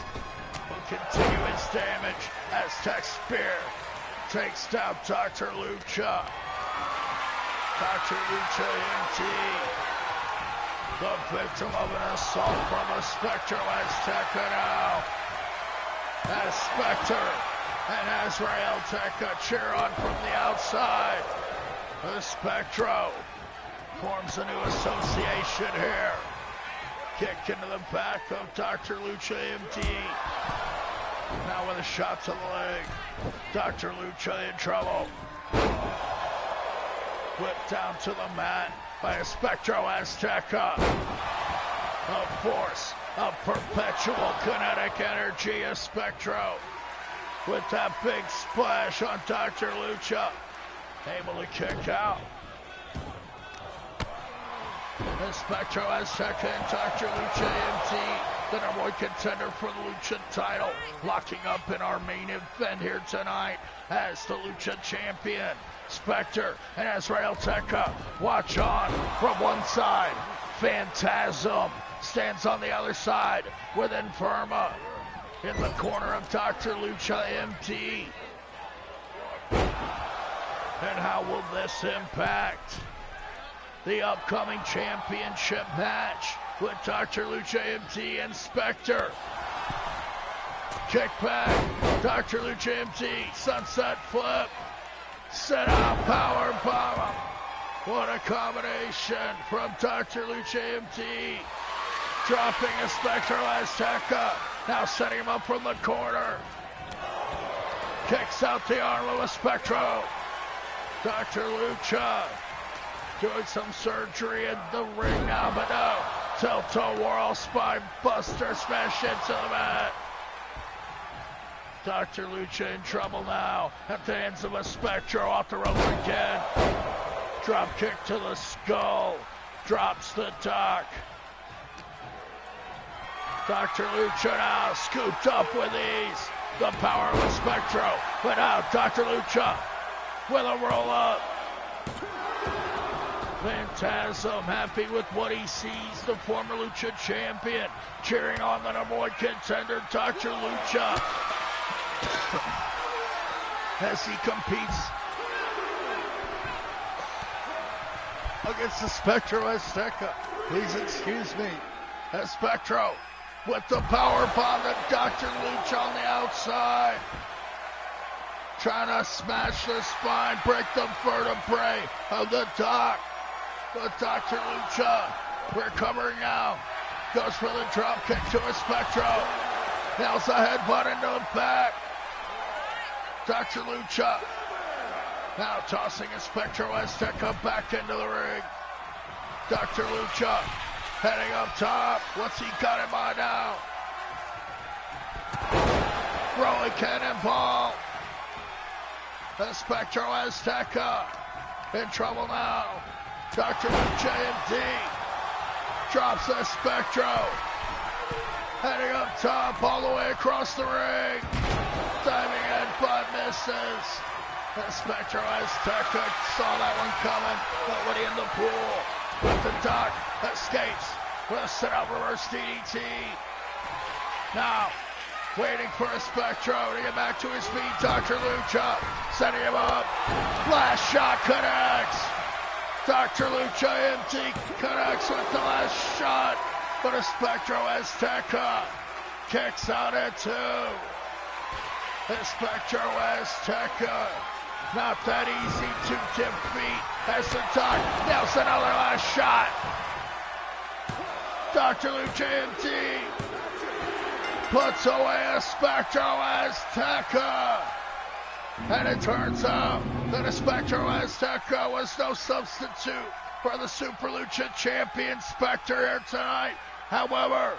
will continue his damage. Aztec Spear takes down DrLucha. DrLuchaMD, the victim of an assault from SPECTRE Azteca now. As SPECTRE and Azrael Azteca cheer on from the outside. SPECTRE forms a new association here. Kick into the back of DrLuchaMD. Now with a shot to the leg. DrLucha in trouble. Whipped down to the mat by SPECTRE Azteca. A force of perpetual kinetic energy of SPECTRE with that big splash on DrLucha. Able to kick out. SPECTRE Azteca and DrLuchaMD, the #1 contender for the Lucha title, locking up in our main event here tonight as the Lucha champion. SPECTRE and Azrael Azteca watch on from one side. Phantasm stands on the other side with Inferma in the corner of DrLuchaMD. And how will this impact the upcoming championship match with DrLuchaMD and SPECTRE? Kick back, DrLuchaMD, sunset flip, set out power bomb. What a combination from DrLuchaMD. Dropping SPECTRE Azteca, now setting him up from the corner. Kicks out the arm of SPECTRE. DrLucha doing some surgery in the ring now, but no. Tilt-a-whirl spine buster smash into the mat. DrLucha in trouble now at the hands of SPECTRE, off the ropes again. Drop kick to the skull, drops the Doc. DrLucha now scooped up with ease. The power of SPECTRE, but now DrLucha with a roll up. Phantasm happy with what he sees, the former Lucha champion cheering on the #1 contender DrLucha as he competes against the SPECTRE Azteca. Please excuse me. SPECTRE with the power bomb to DrLucha on the outside. Trying to smash the spine, break the vertebrae of the Doc. But DrLucha recovering now. Goes for the drop kick to SPECTRE. Nails a headbutt into the back. DrLucha now tossing SPECTRE Azteca back into the ring. DrLucha Heading up top. What's he got in mind now? Rolling cannonball. The Spectro Azteca in trouble now. DrLuchaMD drops the Spectro. Heading up top all the way across the ring. Diving in but misses. The Spectro Azteca saw that one coming. Nobody in the pool. With the duck. Escapes. With a sit-out reverse DDT. Now, waiting for a Spectro to get back to his feet. Dr. Lucha setting him up. Last shot connects. DrLuchaMD connects with the last shot. But a Spectro Azteca kicks out at 2. The Spectro Azteca, not that easy to defeat. As the Doc nails another last shot. DrLuchaMD puts away a Spectro Azteca. And it turns out that a Spectro Azteca was no substitute for the Super Lucha champion Spectre here tonight. However,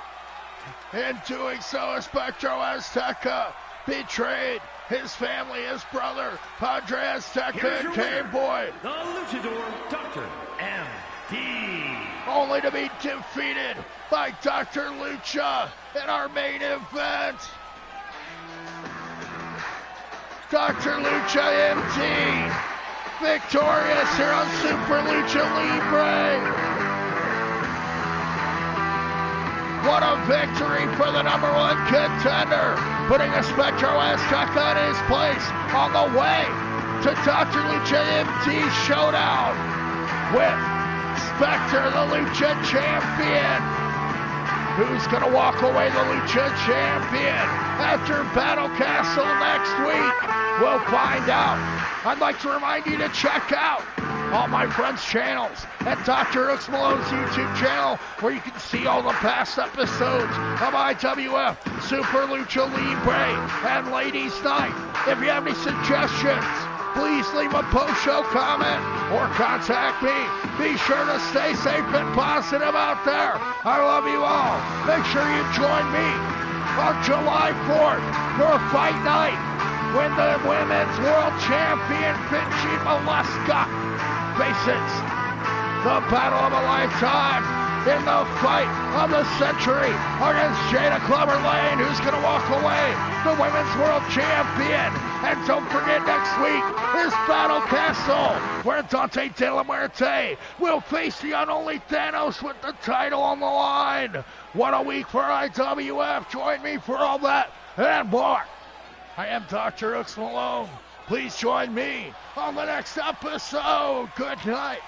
in doing so, a Spectro Azteca betrayed his family, his brother, Padre Azteca and K-Boy. The Luchador, Dr. MD. Only to be defeated by Dr. Lucha in our main event. Dr. LuchaMD, victorious here on Super Lucha Libre. What a victory for the #1 contender, putting a Spectro Azteca in his place on the way to Dr. LuchaMD's showdown with Spectre, the Lucha champion. Who's going to walk away the Lucha champion after Battle Castle next week? We'll find out. I'd like to remind you to check out all my friends' channels at DrHooksMalone's YouTube channel, where you can see all the past episodes of IWF, Super Lucha Libre, and Ladies Night. If you have any suggestions, please leave a post-show comment or contact me. Be sure to stay safe and positive out there. I love you all. Make sure you join me on July 4th for a fight night when the Women's World Champion Vinci Molesca faces the battle of a lifetime in the fight of the century against Jada Clubber Lane, who's going to walk away the Women's World Champion. And don't forget, next week is Battle Castle, where Dante De La Muerte will face the unholy Thanos with the title on the line. What a week for IWF. Join me for all that and more. I am Dr. HooksMalone. Please join me on the next episode. Good night.